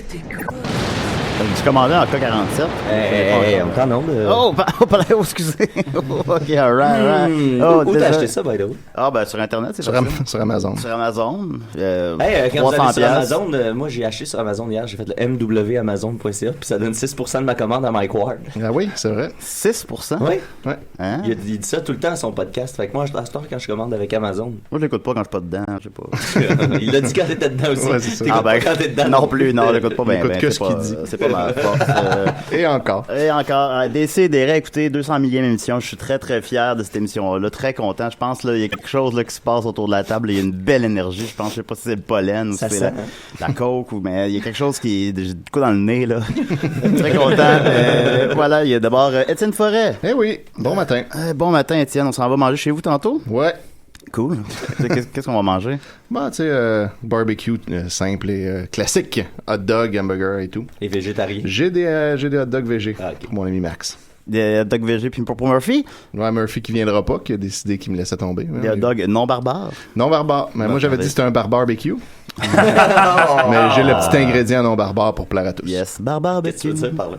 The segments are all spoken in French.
Tu commandais en K47. On t'en onde. Oh, excusez. Ok, alright. Où t'as acheté ça, by the way? Ah, ben, sur Internet, c'est Sur Amazon. Sur Amazon. Quand vous allez sur 300$. Amazon, moi j'ai acheté sur Amazon hier, j'ai fait le mwamazon.ca, puis ça donne 6% de ma commande à Mike Ward. Ah oui, c'est vrai. 6%? Oui. Ouais. Hein? Il dit ça tout le temps à son podcast. Fait que moi, à cette heure, quand je commande avec Amazon. Moi, je l'écoute pas quand je suis pas dedans, je sais pas. Il l'a dit quand t'étais dedans aussi. Ouais, c'est ça. T'écoutes pas quand t'es dedans. Non plus, non, je l'écoute pas bien. J'écoute que ce qu'il dit. C'est pas ma force. Et encore. Et encore, Décidérez, écoutez, 200 millième émission. Je suis très, très fier de cette émission-là. Très content. Je pense, là, il y a quelque chose, là, qui se passe autour de la table. Il y a une belle énergie. Je pense, je sais pas si c'est le pollen ou si c'est la coke ou, mais il y a quelque chose qui est du coup dans le nez, là. Très content. Voilà, il y a d'abord Étienne Forêt. Eh oui, bon matin. Bon matin, Étienne. On s'en va manger chez vous tantôt? Ouais. Cool. Qu'est-ce qu'on va manger? Bon, tu sais, barbecue simple et classique. Hot dog, hamburger et tout. Et végétarien. J'ai des hot dogs végé ok. pour mon ami Max. Des hot dogs végé puis pour Murphy? Ouais, Murphy qui viendra pas, qui a décidé qu'il me laissait tomber. Des hot dogs non barbares? Non barbare. Mais moi, j'avais dit que c'était un barbecue. Oh. Mais j'ai le petit ingrédient non barbare pour plaire à tous. Yes, barbecue. Qu'est-ce que tu veux dire par là?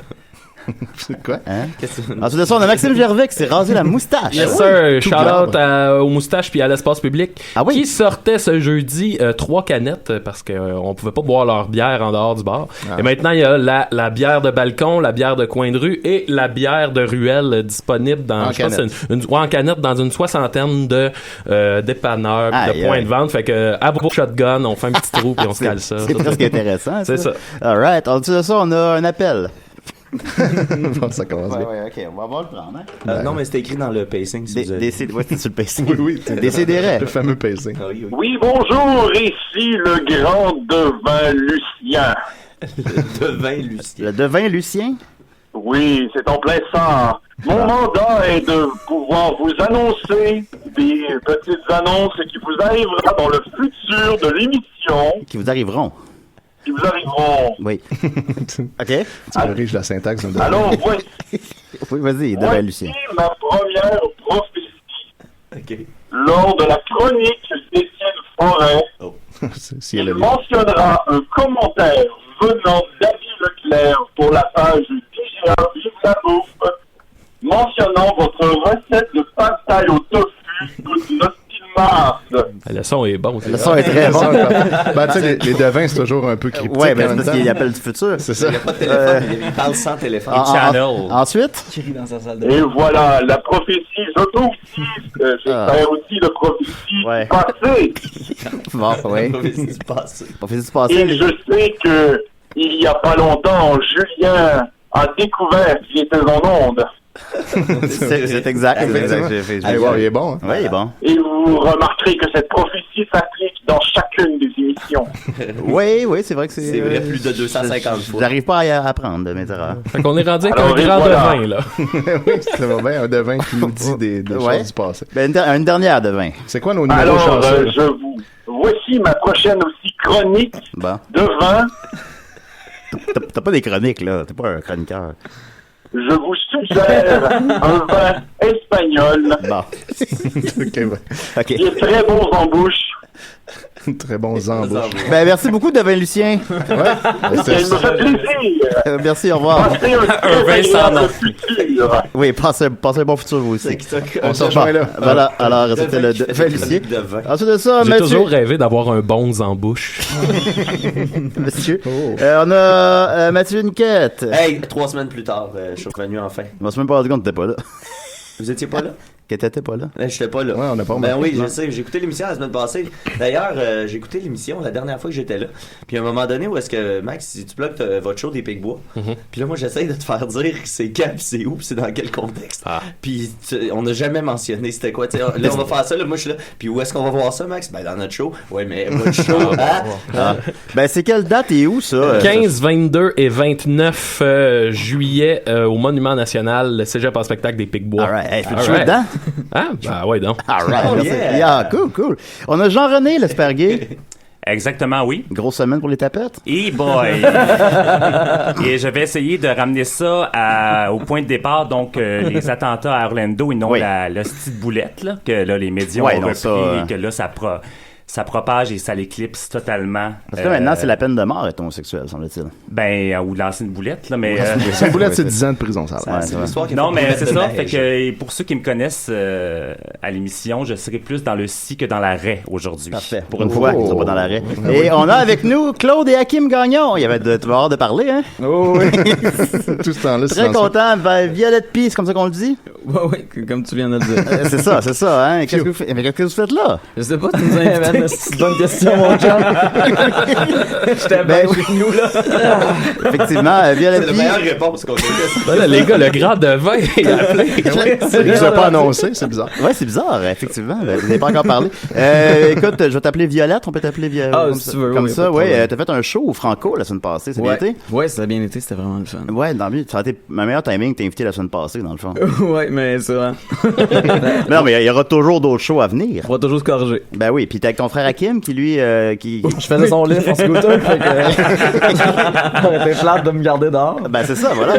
C'est quoi? Hein? Qu'est-ce que tu veux Ensuite de ça, on a Maxime Gervais qui s'est rasé la moustache. Yes, Ah oui. sir. Shout-out aux moustaches puis à l'espace public. Ah oui? Qui sortait ce jeudi 3 canettes parce qu'on pouvait pas boire leur bière en dehors du bar. Et maintenant, il y a la bière de balcon, la bière de coin de rue et la bière de ruelle disponible dans, je pense, en canette dans une soixantaine de dépanneurs, de points de vente. Fait que, à vos shotgun, on fait un petit trou puis on se cale ça. C'est presque intéressant. C'est ça. Alright. Ensuite de ça, on a un appel. Bon, ça commence bien. Ouais, ok, on va le prendre. Hein? Non, mais c'était écrit dans le pacing. Si vous avez... Ouais, c'est sur le pacing. Oui. Décidérez. Le fameux pacing. Oui, bonjour, ici le grand devin Lucien. Le devin Lucien. Le devin Lucien? Oui, c'est en plein ça. Mon mandat est de pouvoir vous annoncer des petites annonces qui vous arriveront dans le futur de l'émission. Qui vous arriveront. Qui vous arriveront. Oui. OK. Tu corriges la syntaxe. Alors, voici. Oui, vas-y, devin Lucien. Ma première prophétie. OK. Lors de la chronique d'Étienne Forêt, il mentionnera un commentaire venant d'Ali Leclerc pour la page DGA Vive la Bouffe, mentionnant votre recette de pad thai au tofu d'une hostile masse. Le son est bon. Le son est très bon. Ben, tu sais, les devins, c'est toujours un peu cryptique. Ouais, ben, c'est parce qu'il appelle du futur. C'est ça. Il n'y a pas de téléphone, il parle sans téléphone. Ensuite? Et voilà, la prophétie, j'espère aussi la prophétie du passé. Bon, oui. Prophétie du passé. Prophétie du passé. Et je sais que il y a pas longtemps, Julien a découvert qu'il était en onde. C'est exact. Wow, il est bon. Hein? Oui, il est bon. Et vous remarquerez que cette prophétie s'applique dans chacune des émissions. Oui, c'est vrai que c'est... C'est vrai, plus de 250 fois. J'arrive pas à apprendre de mes erreurs. Fait qu'on est rendu avec Alors, un grand voilà. devin, là. Oui, ça va bien. Un devin qui nous dit des choses du passé. Ben, une dernière devin. C'est quoi nos numéros Alors, chanceux? voici ma prochaine aussi chronique de vin. T'as pas des chroniques, là. T'es pas un chroniqueur. Je vous suggère un vin espagnol OK. qui est très bon en bouche. Très bons embauches. Ben, merci beaucoup, Devin Lucien. Il me fait plaisir. Merci, au revoir. Passez un vin sans nom. Futur. Oui, passez un bon futur, vous aussi. On se rejoint là. Voilà, alors, c'était le Devin Lucien. Ensuite de ça, J'ai Mathieu. toujours rêvé d'avoir un bon en bouche. Monsieur. On a Mathieu Niquette. Hey, 3 semaines plus tard, je suis revenu enfin. Je me suis même pas rendu compte que t'étais pas là. Vous étiez pas là? Que t'étais pas là? J'étais pas là. Ouais, on n'a pas Ben remarqué. oui, je sais. J'ai écouté l'émission la semaine passée. D'ailleurs, j'ai écouté l'émission la dernière fois que j'étais là. Puis à un moment donné, où est-ce que, Max, si tu bloques votre show des Picbois, puis là, moi, j'essaye de te faire dire c'est quand, puis c'est où, puis c'est dans quel contexte. Puis on n'a jamais mentionné c'était quoi. T'sais, là, on va faire ça, là, moi, je suis là. Puis où est-ce qu'on va voir ça, Max? Ben, dans notre show. Ouais, mais votre show, Ben, c'est quelle date et où, ça? 15, 22 et 29 juillet au Monument National, le Cégep en spectacle des Picbois. All right. Hey, tu jouer dedans? Ah, ben ouais, donc. All right. Oh, Merci. yeah. Yeah, cool. On a Jean-René Lesperguet. Exactement, oui. Grosse semaine pour les tapettes. Et boy! Et je vais essayer de ramener ça au point de départ, donc les attentats à Orlando et non la petite boulette, là, que là, les médias ont repris et que là, ça propage et ça l'éclipse totalement. Parce que maintenant, c'est la peine de mort être homosexuel, semble-t-il. Ou lancer une boulette, là, mais... Une boulette, c'est 10 ans de prison, ça. C'est l'histoire qui Non, mais c'est ça. Fait que pour ceux qui me connaissent à l'émission, je serai plus dans le si que dans la raie aujourd'hui. Parfait. Pour une fois qu'ils sont pas dans l'arrêt. Et on a avec nous Claude et Hakim Gagnon. Il y avait tu vas avoir de parler, hein? Oh oui. Tout ce temps-là, Très content. Violette P, c'est comme ça qu'on le dit? Oui, comme tu viens de le dire. C'est ça, hein? Qu'est-ce que vous faites là? Je sais pas, tu nous as invité. C'est une bonne question, mon chum. J'étais bien chez nous, là. Effectivement, Violette P. C'est la meilleure réponse qu'on ait. Voilà, les gars, le grade de vin est appelé. Il nous a pas annoncé, c'est bizarre. Ouais, c'est bizarre, effectivement. Vous n'avez pas encore parlé. Écoute, je vais t'appeler Violette. On peut t'appeler Violette. Ah, comme si ça. tu veux, Comme oui, ça, pas de ouais. problème. T'as fait un show au Franco la semaine passée. C'est bien été? Ouais, ça a bien été. C'était vraiment le fun. Ouais, dans le ça a été ma meilleure timing. T'es invité la semaine passée, dans le fond. Ouais, mais c'est vrai. Non, mais il y aura toujours d'autres shows à venir. On va toujours se corriger. Ben oui, puis t'es avec ton frère Hakim qui lui qui Je faisais son livre en scooter, fait que on était plate de me garder dehors. ben c'est ça, voilà.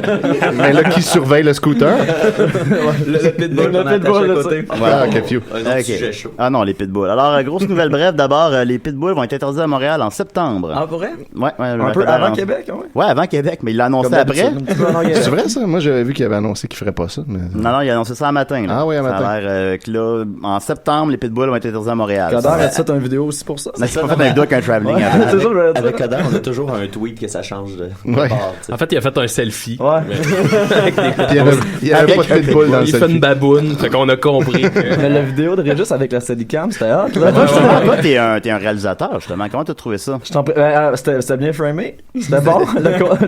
Mais là, qui surveille le scooter? Le pitbull, le pitbull à côté. Ah, ok, phew. Un autre Ok. sujet chaud. Ah non, les pitbulls. Alors, grosse nouvelle brève. D'abord, les pitbulls vont être interdits à Montréal en septembre. Ah, pour vrai? Ouais, Un peu avant Québec, ouais. Ouais, avant Québec, mais il l'a annoncé après. C'est vrai, ça? Moi, j'avais vu qu'il avait annoncé qu'il ferait pas ça. Mais... Non, il a annoncé ça un matin. Là. Ah oui, un matin. Ça a l'air que là, en septembre, les pitbulls vont être interdits à Montréal. Coder a fait une vidéo aussi pour ça. Mais c'est pas fait une vidéo avec un travelling. Ouais, avant. c'est ça, je voulais dire. Avec Coder, on a toujours un tweet que ça change de Ouais. bord, tu sais. En fait, il a fait un selfie. Ouais. Puis il y avait pas de pitbull dans le Il fait selfie. une baboune, fait qu'on a compris. Mais la vidéo de Régis avec la Steadicam, c'était hot, là. Toi, justement, toi, t'es un réalisateur, justement. Comment t'as trouvé ça? C'était bien framé. C'était bon.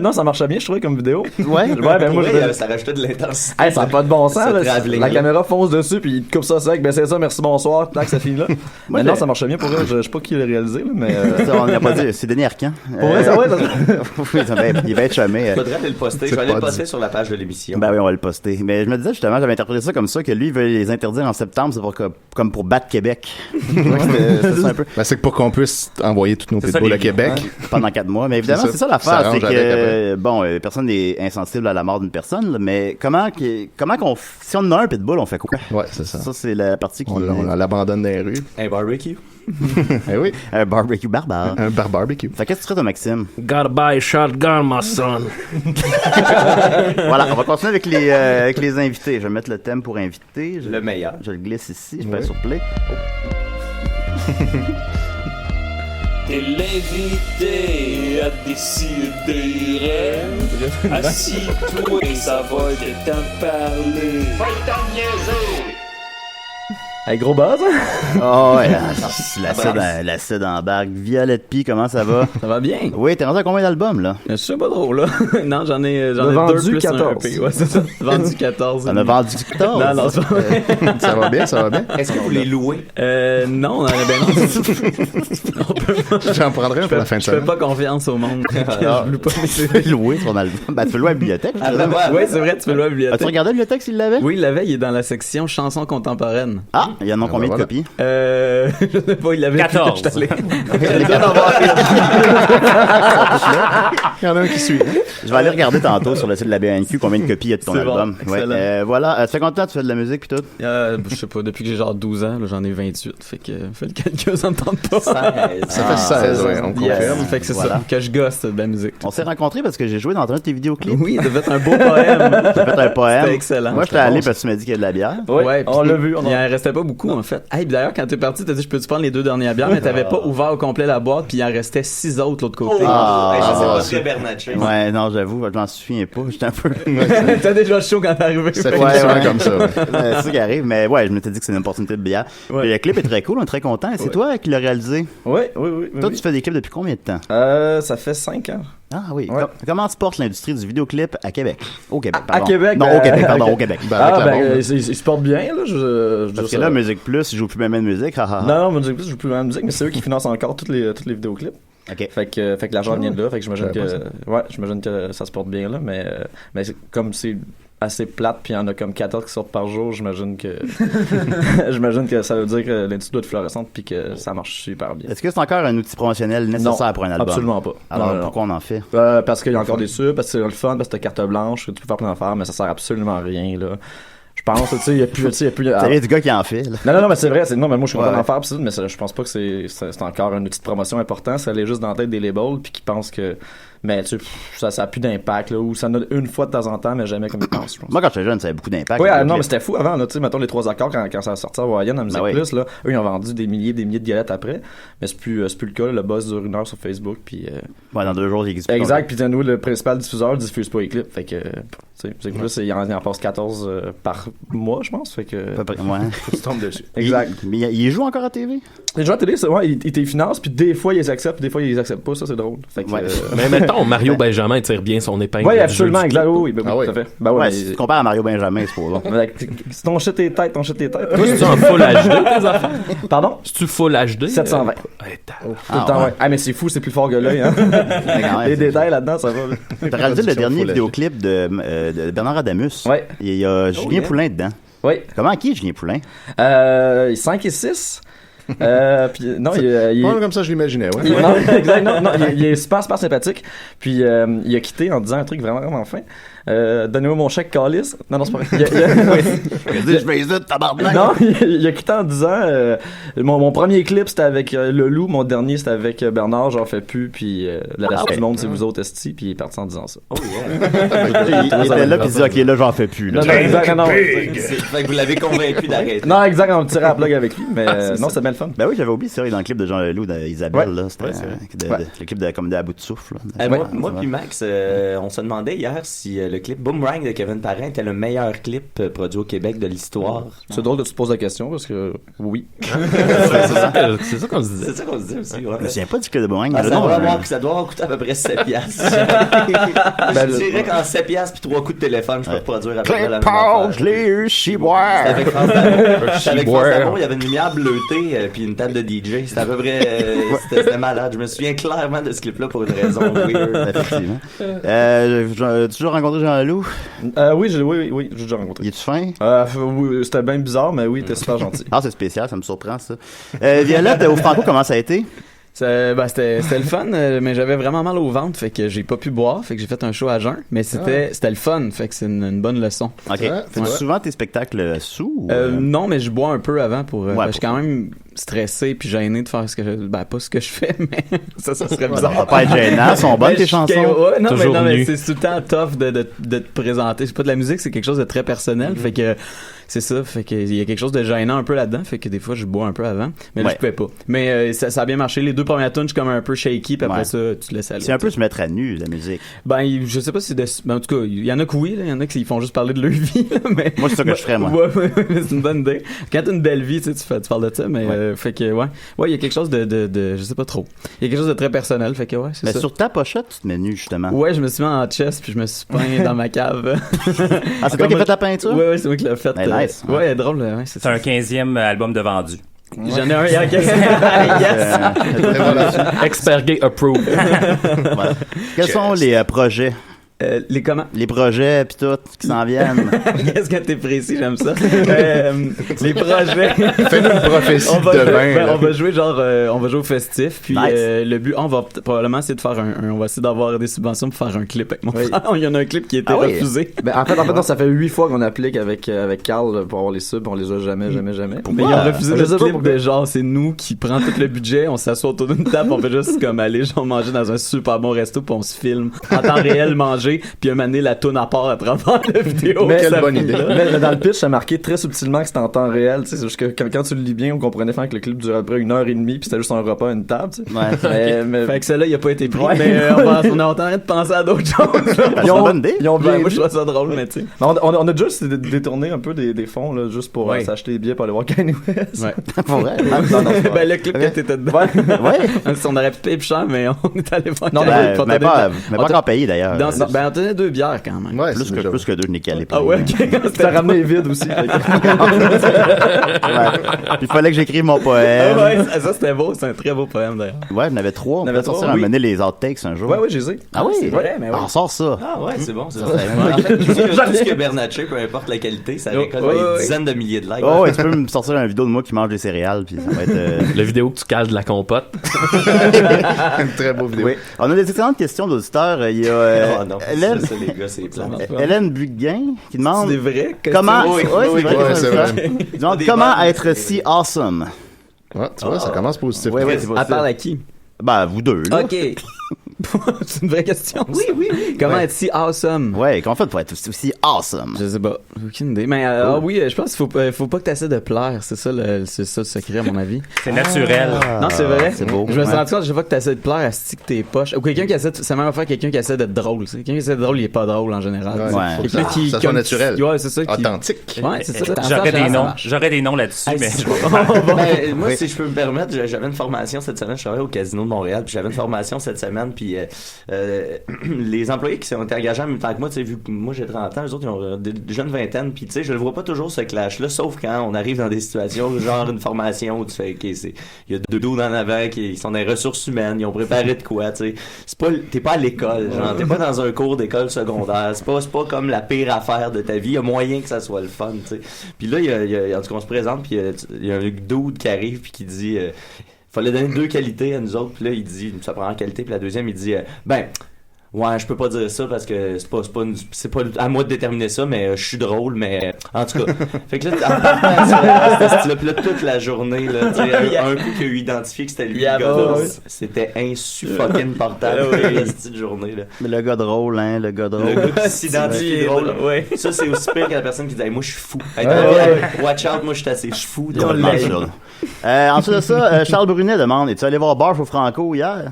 Non, ça marchait bien, je trouvais, comme vidéo. Ouais. Ouais, ben moi, Pour je vrai, ça rajoutait de l'intensité. Hey, ça n'a pas de bon sens, Ce là. travelling-là. La caméra fonce dessus, puis il te coupe ça sec. Ben, c'est ça, merci, bonsoir. Tac, ça finit là. Mais non, ça marchait bien pour eux. Je sais pas qui l'a réalisé, là, mais. Ça, on n'a pas dit. C'est Denis Arcand. Pour vrai, ça, ouais, ça. Oui, il va être chômé. Faudrait aller le poster. Je vais aller le poster sur la page de l'émission. Ben oui, on va le poster. Mais je me disais justement, j'avais interprété ça comme ça, que lui, il veut les interdire en septembre, c'est pour comme pour battre Québec. C'est ça un peu. Ben, c'est pour qu'on puisse envoyer tous nos C'est ça, pitbulls les à Québec. Pendant 4 mois. Mais évidemment, C'est ça. c'est ça l'affaire, Ça c'est arrange avec que, bon, personne n'est insensible à la mort d'une personne, là, mais comment qu'on, si on en a un pitbull, on fait quoi? Ouais, c'est ça. Ça, c'est la partie qui... On l'abandonne dans les rues. Un barbecue. Eh oui. Un barbecue barbare. Un barbecue. Fait qu'est-ce que tu ferais, toi, Maxime? Gotta buy a shotgun, my son. Voilà, on va continuer avec les invités. Je vais mettre le thème pour invité. Le meilleur. Je le glisse ici, je fais sur play. T'es l'invité à décider. Assis-toi et ça va être temps de parler. Pas le temps de niaiser. Hey, gros buzz, hein? Oh, ouais, l'acide en barque. Violette P, comment ça va? Ça va bien. Oui, t'es rendu à combien d'albums, là? Je sais pas trop, là. Non, j'en ai vendu 2 plus 14. un EP. Ouais, c'est ça. Vendu 14. T'en as vendu 14? Non, c'est pas vrai. Ça va bien, ça va bien. Est-ce que vous les louez? Non, on en a bien non. J'en prendrai un pour la fin de Je fais semaine. pas confiance au monde. Alors, Je loue pas mes tu peux louer ton album. Ben, tu peux louer à la bibliothèque. Oui, c'est vrai, tu peux louer à la As-tu bibliothèque. regardé la bibliothèque s'il l'avait? Oui, il l'avait, il est dans la section chansons contemporaines. Ah, il y en a combien voilà. de copies? Je sais pas, il l'avait. 14. Je suis allé. Il y en a un qui suit. Je vais aller regarder tantôt sur le site de la BNQ combien de copies il y a de ton C'est bon, album. excellent. Voilà. Ça fait combien de temps tu fais de la musique pis tout? Je sais pas, depuis que j'ai genre 12 ans, là, j'en ai 28. Fait que fais le calcul, ça me tente pas. Ça fait 16, ouais, on Yes. confirme. Fait que c'est Voilà. ça, que je gosse de la musique. On s'est rencontrés parce que j'ai joué dans un de tes vidéoclips. Oui, ça fait un beau poème. J'ai fait un poème. C'était excellent. Moi, j'étais allé parce que tu m'as dit qu'il y a de la bière. Ouais, on puis l'a vu, on Il en restait pas beaucoup, en fait. Hey, d'ailleurs, quand t'es parti, t'as dit, je peux-tu prendre les 2 dernières bières, mais t'avais pas ouvert au complet la boîte, puis il en restait 6 autres de l'autre côté. Ah, Hey, ça, c'est ah, pas très Bernatchez. Ouais, non, j'avoue, je m'en souviens pas. J'étais un peu. T'as déjà chaud quand t'es arrivé. Ça Ouais, finit souvent ouais. comme ça. Ouais. C'est ça qui arrive, mais ouais, je m'étais dit que c'est une opportunité de bière. Ouais. Puis le clip est très cool, on est très content. C'est toi qui l'as réalisé. Oui. Toi, tu fais des clips depuis combien de temps? Ça fait 5 ans. Ah oui. Ouais. Comment se porte l'industrie du vidéoclip à Québec? Au Québec, À pardon. Québec, Non, ben, au Québec, pardon, ok. au Québec. Ben, avec la bombe. Ils se portent bien, là. Parce que là, Musique Plus, ils jouent plus même de musique. Non, Musique Plus, je joue plus la musique, mais c'est eux qui financent encore toutes les vidéoclips. OK. Fait que l'argent vient de là, fait que j'imagine Je savais j'imagine que ça se porte bien là, mais comme c'est assez plate puis il y en a comme 14 qui sortent par jour, j'imagine que ça veut dire que l'industrie doit être florissante puis que ça marche super bien. Est-ce que c'est encore un outil promotionnel nécessaire Non, pour un album? absolument pas. Alors, Non. pourquoi on en fait? Parce qu'il y a encore des subs, parce que c'est le fun, parce que t'as carte blanche, tu peux faire plein d'affaires, mais ça sert absolument à rien là. Je pense, tu sais, il y a plus. C'est du gars qui en fait, là. Non, mais c'est vrai, non, mais moi, je suis content d'en faire, pis ça, mais je pense pas que c'est encore un outil de promotion important. Ça allait juste dans la tête des labels, puis qui pensent que. Mais tu sais, ça a plus d'impact, là, ou ça en a une fois de temps en temps, mais jamais comme ils pensent, je pense. Moi, quand j'étais jeune, ça avait beaucoup d'impact. Oui, non, mais c'était fou avant, là, tu sais, mettons les 3 accords, quand ça a sorti à Hawaïen, à Musique Plus, là, eux, ils ont vendu des milliers de galettes après, mais c'est plus le cas, là, le buzz dure 1 heure sur Facebook, puis... Ouais, dans 2 jours, il existe plus. Exact, puis nous, le principal diffuseur diffuse pas les clips, fait que, tu sais, Musique Plus, il en passe 14 par mois, je pense, fait que... Ouais. Faut que tu tombes dessus. Exact. Mais il joue encore à TV? Les gens à télé, ils te financent, puis des fois, ils les acceptent, puis des fois, ils les acceptent pas, ça, c'est drôle. Fait que, Mais mettons, Mario Benjamin tire bien son épingle. Oui, absolument, exact. Oui, tout à fait. Ben, ouais, si tu compares à Mario Benjamin, c'est pour là. Si ton shit est tête, Toi, c'est-tu en full HD, tes affaires? Pardon? C'est-tu full HD? 720. Tout le temps, ouais. Ah, mais c'est fou, c'est plus fort que l'œil, hein. Les détails là-dedans, ça va. T'as réalisé le dernier vidéoclip de Bernard Adamus. Ouais. Il y a Julien Poulin dedans. Oui. Comment qui est Julien Poulin? 5 et 6. Puis non, il Pas comme ça, je l'imaginais, ouais. Non, exact, non, il est super sympathique. Puis il a quitté en disant un truc vraiment fin. Donnez-moi mon chèque calice. Non, c'est pas vrai. Je vais hésiter, tabarnak. Non, il a quitté en disant mon premier clip c'était avec Le Loup, mon dernier c'était avec Bernard, j'en fais plus, puis la suite du monde c'est vous autres esti, puis il est parti en disant ça. Oh yeah. il était là puis il dit ok là j'en fais plus. Là. Non, exact, non. Fait que vous l'avez convaincu d'arrêter. Non, exact, on tirait à la plug avec lui, mais non, c'est bien le fun. Ben oui, j'avais oublié, c'est vrai, dans le clip de Jean Leloup d'Isabelle, là, c'était le clip de Comme à bout de souffle. Moi puis Max, on se demandait hier si le clip Boomerang de Kevin Parent était le meilleur clip produit au Québec de l'histoire. C'est drôle de te poser la question parce que oui. C'est ça qu'on se disait. C'est ça qu'on se disait aussi. Ouais. Je me souviens pas du clip de Boomerang. Ça doit avoir coûté à peu près 7 piastres. Je dirais qu'en 7 piastres puis 3 coups de téléphone, je peux produire à peu près la même affaire. Je l'ai eu, chiboire. Avec France D'amour, il y avait une lumière bleutée puis une table de DJ. C'était à peu près... C'était malade. Je me souviens clairement de ce clip-là pour une raison weird. Effectivement. Tu as toujours rencontré Jean Leloup? Oui, j'ai déjà rencontré. Il est-tu fin? Oui, c'était bien bizarre, mais oui, t'es super gentil. Ah, c'est spécial, ça me surprend, ça. Violette, au Franco, comment ça a été? C'était le fun, mais j'avais vraiment mal au ventre, fait que j'ai pas pu boire, fait que j'ai fait un show à jeun, mais c'était le fun, fait que c'est une bonne leçon. Ok. Fais-tu souvent tes spectacles sous? Non, mais je bois un peu avant pour je suis quand même stressé puis gêné de faire ce que pas ce que je fais, mais ça serait bizarre. Ça va pas être gênant, sont bonnes tes chansons. Ouais, non, mais c'est tout le temps tough de te présenter. C'est pas de la musique, c'est quelque chose de très personnel, fait que c'est ça, fait que il y a quelque chose de gênant un peu là-dedans, fait que des fois je bois un peu avant, mais là je pouvais pas. Mais ça a bien marché, les 2 premières tunes, je suis comme un peu shaky, puis après ça tu te laisses aller. C'est un peu se mettre à nu la musique. Ben je sais pas si en tout cas, il y en a que oui, il y en a qui font juste parler de leur vie là, mais moi c'est ça que je ferais moi. Ouais, c'est une bonne idée. Quand t'as une belle vie, tu parles de ça, mais fait que ouais, il y a quelque chose de je sais pas trop. Il y a quelque chose de très personnel, fait que ouais, c'est ça. Mais sur ta pochette, tu te mets nu justement. Ouais, je me suis mis en chest puis je me suis peint dans ma cave. Ah, c'est toi qui as fait la peinture? Ouais, c'est moi qui l'ai fait. Nice. Ouais, drôle, ouais, c'est un 15e album de vendu. J'en ai un, yes! Expert Gay approved. Voilà. Quels sont les projets? Les comment? Les projets pis tout qui s'en viennent. Qu'est-ce que t'es précis, j'aime ça. Les projets. Fais-nous une prophétie de demain. On va jouer on va jouer au festif, puis le but, on va probablement essayer de faire on va essayer d'avoir des subventions pour faire un clip avec mon frère. Il y en a un clip qui a été refusé. Ben, en fait, non, ça fait 8 fois qu'on applique avec Carl pour avoir les subs, on les a jamais. Mais ils ont refusé le clip de genre, c'est nous qui prend tout le budget, on s'assoit autour d'une table, on fait juste comme aller manger dans un super bon resto, puis on se filme en temps réel manger, puis un moment donné, la toune à part à travers la vidéo. Mais quelle bonne idée. Mais dans le pitch, ça marqué très subtilement que c'était en temps réel. C'est juste que quand tu le lis bien, on comprenait que le clip durait à peu près 1h30, puis c'était juste un repas à une table. T'sais. Ouais. Mais... Fait que celle-là, il a pas été pris. Ouais. Mais on est en train de penser à d'autres choses. C'est une bonne idée. Moi, je trouve ça drôle, mais tu sais. On a juste détourné un peu des fonds là, juste pour s'acheter des billets pour aller voir Kanye West. Ouais. Pour vrai? Non, ben, le clip que t'étais dedans. Ouais. On aurait pu payer plus cher, mais on est allé voir. Non, mais pas encore payé d'ailleurs. Ben, on tenait 2 bières quand même. Ouais, plus que 2, je n'ai calé pas. Ah ouais, ok. T'as ramené vide aussi. Puis il fallait que j'écrive mon poème. Ouais, ça c'était beau, c'est un très beau poème d'ailleurs. Ouais, il y en avait 3. On va sortir à mener les outtakes un jour. Ouais, je les ai. Ah oui? C'est vrai, mais on sort ça. Ah ouais, c'est bon. En fait, tout ce que Bernatchez, peu importe la qualité, ça récolte des dizaines de milliers de likes. Oh, ouais, tu peux me sortir une vidéo de moi qui mange des céréales, puis ça va être... La vidéo que tu cales de la compote. Une très beau vidéo. Oui. On a des excellentes questions d'auditeurs. Il y a Hélène, ça, les gars, c'est plate. Hélène Buguin qui demande C'est vrai? comment. Oui, c'est vrai. Il demande comment être si awesome. Ouais, tu vois, ça commence positif. Ouais, c'est À part à qui? Ben, vous deux, là. OK. C'est une vraie question. Oui. Comment être si awesome? Ouais, comment on fait pour être aussi awesome? Je sais pas. Aucune idée. Mais oui, je pense qu'il faut pas que tu essaies de plaire. C'est ça le secret, à mon avis. C'est naturel. Non, c'est vrai. C'est beau. Je me suis rendu compte, je vois que tu essaies de plaire à ce que t'es poche. Ou quelqu'un qui essaie, c'est même affaire quelqu'un qui essaie d'être drôle. Quelqu'un qui essaie d'être drôle, il est pas drôle en général. Ouais. Faut que ça soit naturel. Ouais, c'est ça. Authentique. Ouais, c'est ça. J'aurais des noms là-dessus, mais Moi, si je peux me permettre, j'avais une formation cette semaine. Je travaillais au Casino de Montréal, puis j'avais une formation cette semaine, puis les employés qui ont été engagés en même temps que moi, tu sais, vu que moi j'ai 30 ans, eux autres ils ont des jeunes vingtaines, puis tu sais, je le vois pas toujours ce clash-là, sauf quand on arrive dans des situations genre une formation où tu fais, ok, il y a deux dos en avant qui sont dans les ressources humaines, ils ont préparé de quoi, tu sais, t'es pas à l'école, genre t'es pas dans un cours d'école secondaire, c'est pas comme la pire affaire de ta vie, il y a moyen que ça soit le fun, tu sais. Puis là, en tout cas, on se présente, puis il y a un dude qui arrive puis qui dit fallait donner 2 qualités à nous autres, puis là il dit sa première qualité, puis la deuxième il dit ouais, je peux pas dire ça parce que c'est pas à moi de déterminer ça, mais je suis drôle, mais en tout cas. Fait que là, puis là, toute la journée, là, tu sais, un coup qu'il a eu identifié que c'était lui le gars drôle, c'était insupportable cette journée, là. Mais le gars drôle, hein, le gars drôle. Le gars qui s'identifie drôle. Ouais. Ça, c'est aussi pire que la personne qui dit, hey, moi, je suis fou. Hey, watch out, moi, je suis assez fou. Ensuite de ça, Charles Brunet demande, es-tu allé voir Barf au Franco hier?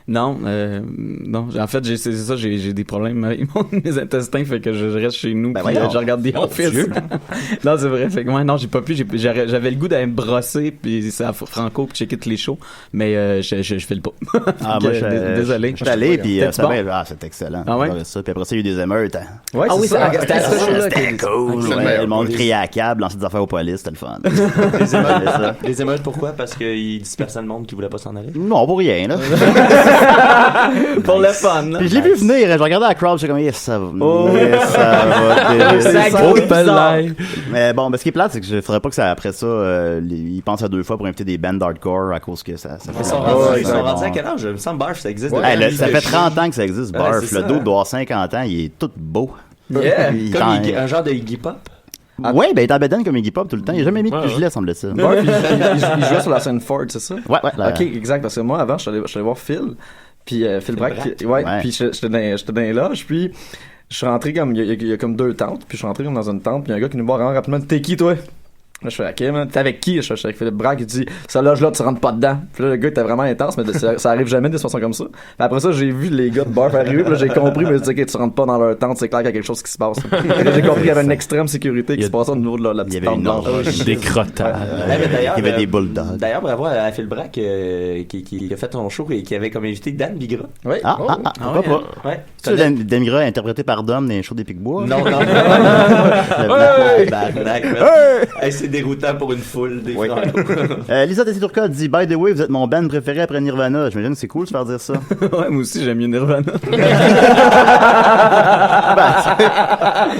Non, en fait, c'est ça, j'ai des problèmes avec mes intestins, fait que je reste chez nous, puis je regarde des Office. Non, c'est vrai, fait que moi, non, j'ai pas pu, j'avais le goût d'aller me brosser, puis c'est à Franco, puis checker tous les shows, mais je file pas. Moi, désolé. Je suis allé, puis c'est c'est excellent. Ah ouais? Ça, puis après ça, il y a eu des émeutes. Ouais, oui, c'était cool. Le monde criait à câble, lançait des affaires aux polices, c'était le fun. Les émeutes, pourquoi? Parce qu'ils dispersaient le monde qui voulait pas s'en aller? Non, pour rien, là. Pour le fun. Puis je l'ai vu venir, je regardais la crowd, j'étais comme, yes, ça va. C'est Mais bon, ce qui est plate, c'est que je ferais pas que ça, après ça, ils pensent à 2 fois pour inviter des bands hardcore à cause que ça fait. Ils sont rendus à quel âge? Il me semble Barf, ça existe. Ça fait 30 ans que ça existe, Barf. Le dos doit avoir 50 ans, il est tout beau. Yeah. Comme un genre de Iggy Pop. Ouais, ben il est en bedaine comme Iggy Pop tout le temps. Il a jamais mis de gilet, semble-t-il. Barf, il jouait sur la scène Ford, c'est ça? Ouais. Ok, exact. Parce que moi, avant, je suis allé voir Phil. Puis Phil Brack, puis j'étais dans les loges, puis je suis rentré comme, il y a comme 2 tentes, puis je suis rentré comme dans une tente, puis il y a un gars qui nous voit vraiment rapidement, t'es qui toi? Là, je fais, ok, man, t'es avec qui? Je suis avec Philippe Braque, il dit, ça loge-là, tu rentres pas dedans. Puis là, le gars était vraiment intense, mais ça arrive jamais de façon comme ça. Puis après ça, j'ai vu les gars de Barf arriver, puis là, j'ai compris, mais je dis, ok, tu rentres pas dans leur tente, c'est clair qu'il y a quelque chose qui se passe. Là, j'ai compris qu'il y avait une extrême sécurité qui se passait au niveau de la petite tente blanche. Des crottages. Il y avait des bulldogs. D'ailleurs, bravo à Phil Braque, qui a fait ton show et qui avait comme invité Dan Bigra. Oui. Pourquoi pas? Ouais. Tu sais, Dan Bigra interprété par Dom dans les shows des Picbois? Non. C'est déroutant pour une foule des Franco. Lisa Tessiturca dit, by the way, vous êtes mon band préféré après Nirvana. J'imagine que c'est cool de se faire dire ça. Ouais, moi aussi, j'aime mieux Nirvana.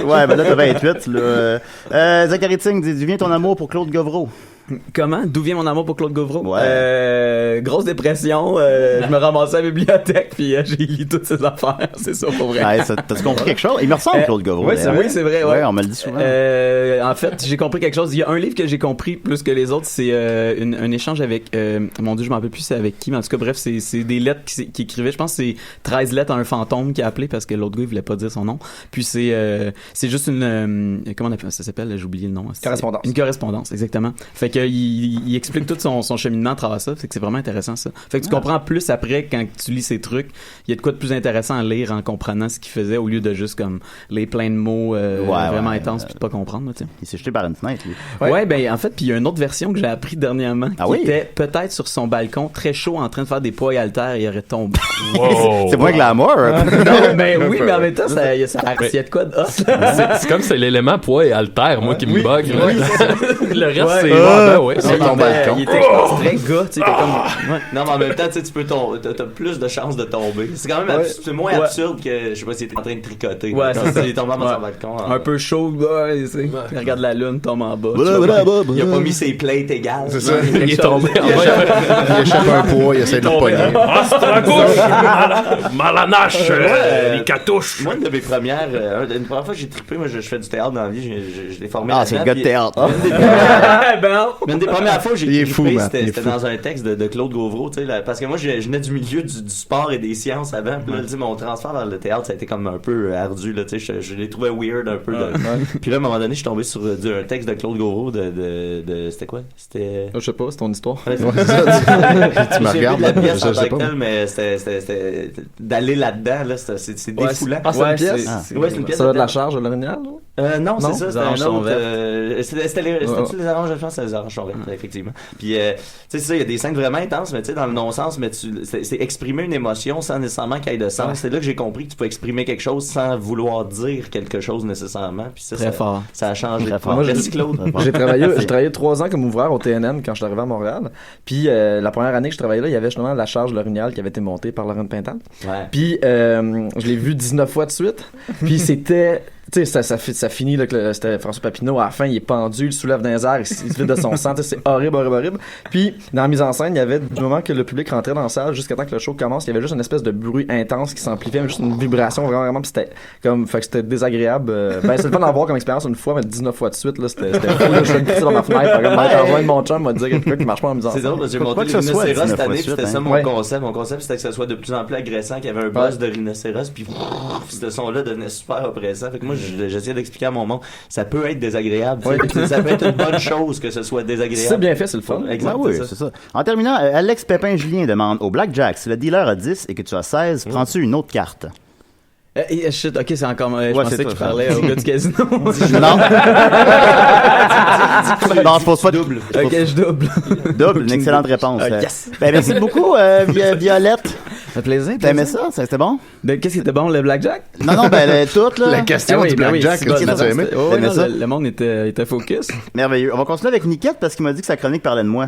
Ouais, ben là, t'as 28, là. Zachary Ting dit, d'où vient ton amour pour Claude Gauvreau? Comment? D'où vient mon amour pour Claude Gauvreau? Ouais. Grosse dépression, je me ramassais à la bibliothèque, puis j'ai lu toutes ces affaires, c'est ça, pour vrai. Ouais, t'as compris quelque chose? Il me ressemble, Claude Gauvreau. Oui, c'est vrai, ouais. Ouais, on me le dit souvent. En fait, j'ai compris quelque chose. Il y a un livre que j'ai compris plus que les autres, c'est un échange avec, mon Dieu, je m'en rappelle plus c'est avec qui, mais en tout cas, bref, c'est des lettres qui écrivait. Je pense que c'est 13 lettres à un fantôme qui a appelé parce que l'autre gars, il voulait pas dire son nom. Puis c'est juste une, comment on appelle ça s'appelle? J'ai oublié le nom. Correspondance. Une correspondance, exactement. Fait que il explique tout son cheminement à travers ça. Fait que c'est vraiment intéressant, ça. Fait que tu comprends plus après quand tu lis ces trucs. Il y a de quoi de plus intéressant à lire en comprenant ce qu'il faisait au lieu de juste comme les plein de mots vraiment intenses puis de pas comprendre. Là, il s'est jeté par une fenêtre, lui. Ouais, ben en fait, puis il y a une autre version que j'ai appris dernièrement qui était peut-être sur son balcon, très chaud, en train de faire des poids et haltères et il aurait tombé. Wow. C'est moins glamour. Non, mais oui, mais en même temps, il y a de quoi de hot. C'est comme c'est l'élément poids et haltères, moi, qui me bug. Le reste, c'est Ben oui, sur ton balcon. Il était très gars, tu sais, comme... Non, mais en même temps, tu sais, tu peux t'as plus de chances de tomber. C'est quand même c'est moins absurde que, je sais pas s'il était en train de tricoter. Ouais, c'est ça. Il est tombé dans son balcon. Un peu chaud, il regarde la lune, tombe en bas. Il a pas mis ses plates égales. C'est ça. Il est tombé. Il échappe un poids, il essaie de le pogner. Malanache, les catouches. Moi, une de mes premières, une première fois que j'ai trippé, moi je fais du théâtre dans la vie, je l'ai formé Ah, c'est le gars de théâtre. Mais une des premières fois que j'ai Il est fou, trippé, Matt, il est c'était fou. dans un texte de Claude Gauvreau, tu sais, parce que moi je venais du milieu du sport et des sciences avant, puis là, tu sais, mon transfert vers le théâtre, ça a été comme un peu ardu, là, tu sais, je l'ai trouvé weird un peu. Puis là, à un moment donné, je suis tombé sur un texte de Claude Gauvreau de c'était quoi? C'était... Je sais pas, c'est ton histoire. Ouais, Tu me j'ai regardes, vu la pièce je en sais tant que pas. telle, mais c'était d'aller là-dedans, là, c'est défoulant. Ah, c'est une pièce? Ouais, c'est une pièce. Ça va de la charge de l'original? Non, c'est ça, les c'était un oranges sont autre. vertes. C'était les oranges, je pense, c'était les oranges sont vertes, effectivement. Puis, tu sais, c'est ça, il y a des scènes vraiment intenses, mais tu sais, dans le non-sens, mais c'est exprimer une émotion sans nécessairement qu'il y ait de sens. C'est là que j'ai compris que tu peux exprimer quelque chose sans vouloir dire quelque chose nécessairement. Puis ça, fort. ça a changé. Moi, Merci, Claude. J'ai travaillé 3 ans comme ouvreur au TNM quand je suis arrivé à Montréal. Puis la première année que je travaillais là, il y avait justement la charge l'orignal qui avait été montée par Laurent Pintal. Ouais. Puis je l'ai vu 19 fois de suite. Puis c'était... Tu sais, ça finit là, que c'était François Papineau, à la fin, il est pendu, il soulève dans les airs, il se vide de son sang, tu sais, c'est horrible. Puis, dans la mise en scène, il y avait, du moment que le public rentrait dans la salle, jusqu'à temps que le show commence, il y avait juste une espèce de bruit intense qui s'amplifiait, juste une vibration vraiment, puis c'était comme, fait que c'était désagréable. C'est le fun d'en voir comme expérience une fois, mais 19 fois de suite, là, c'était fou, là, je vais me pisser dans ma fenêtre, par exemple, t'as rejoint de mon chum, m'a dit quelque chose qui marche pas en mise en scène. C'est drôle parce que j'ai monté le rhinocéros cette année, puis c'était ça mon concept. Mon concept, c'était que ça soit de plus en plus agressant, qu'il y avait un buzz de rhinocéros, puis ce son-là devenait super oppressant. Fait que moi, j'essayais d'expliquer à mon monde, ça peut être désagréable. Ça peut être une bonne chose que ce soit désagréable. Si c'est bien fait, c'est le fun. Exactement. Oui, c'est ça. En terminant, Alex Pépin-Julien demande au Blackjack, si le dealer a 10 et que tu as 16, prends-tu une autre carte? Shit, ok, c'est encore. Je Ouais, pensais c'est que ça, tu parlais au gars du casino. Non. Non, je pose pas double. Ok, je double. Double, une excellente réponse. Yes. Ben, merci beaucoup, Violette. Ça fait plaisir. T'aimais ça? C'était bon? Qu'est-ce qui était bon, le blackjack? Non, ben, tout, là. La question du blackjack, qu'est-ce que tu as aimé? T'aimais ça? Le monde était focus. Merveilleux. On va continuer avec Niquette parce qu'il m'a dit que sa chronique parlait de moi.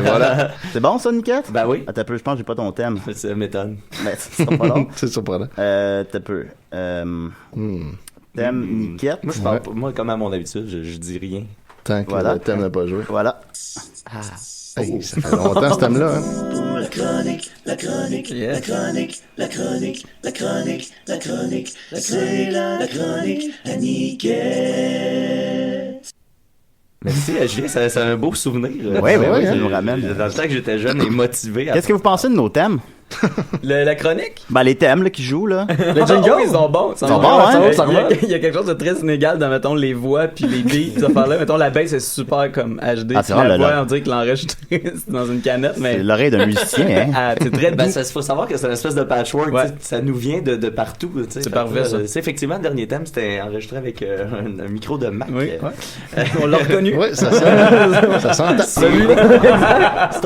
Voilà. C'est bon, ça, Niquette? Ben oui. Attends un peu, je pense que j'ai pas ton thème. Ça m'étonne. Ben, c'est pas long. C'est surprenant. T'as peu. Thème Niquette. Moi, je parle pas. Moi, comme à mon habitude, je dis rien. Tant que Voilà. le thème n'a pas joué. Voilà. Hey, ça fait longtemps ce thème-là, hein? La chronique, la chronique, Yeah. la chronique, la chronique, la chronique, la chronique, c'est la chronique à Niquette. Merci, Julien, c'est un beau souvenir. Oui, ça nous ramène. Dans le temps que j'étais jeune et motivé. Qu'est-ce que vous pensez de nos thèmes? La chronique? Ben, les thèmes là, qui jouent, là. Les jingles, ils sont bons. Ils sont bons, hein? Il y a quelque chose de très inégal dans, mettons, les voix puis les beats, ces affaires-là. Mettons, la bass est super comme HD. Ah, c'est puis vrai, la voix, là. on dirait que l'enregistré, c'est dans une canette, mais... C'est l'oreille d'un musicien, hein? Ah, c'est très doux. Il faut savoir que c'est une espèce de patchwork. Ouais. Tu sais, ça nous vient de partout. Tu sais. C'est parfait, ça. C'est effectivement, le dernier thème, c'était enregistré avec un micro de Mac. Oui, on l'a reconnu. Oui, ça s'entend. C'est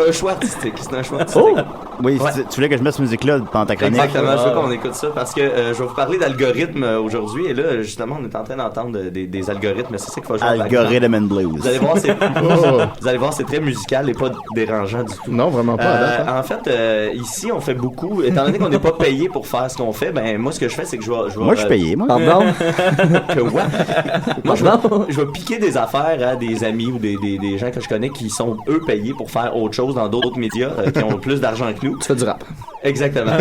un choix artistique. C'est un choix artistique. Oh! Oui, tu voulais que je mette cette musique-là pendant ta chronique? Exactement, je veux qu'on écoute ça parce que je vais vous parler d'algorithmes aujourd'hui et là, justement, on est en train d'entendre des algorithmes, c'est ça qu'il faut jouer. Algorithm and Blues. Vous allez voir, c'est très musical et pas dérangeant du tout. Non, vraiment pas. En fait, ici, on fait beaucoup, étant donné qu'on n'est pas payé pour faire ce qu'on fait, ben moi, ce que je fais, c'est que je vais Moi, je suis payé, moi. Pardon? Que what? Moi, je vais piquer des affaires à des amis ou des gens que je connais qui sont, eux, payés pour faire autre chose dans d'autres médias qui ont plus d'argent que nous. Tu fais du rap. Exactement.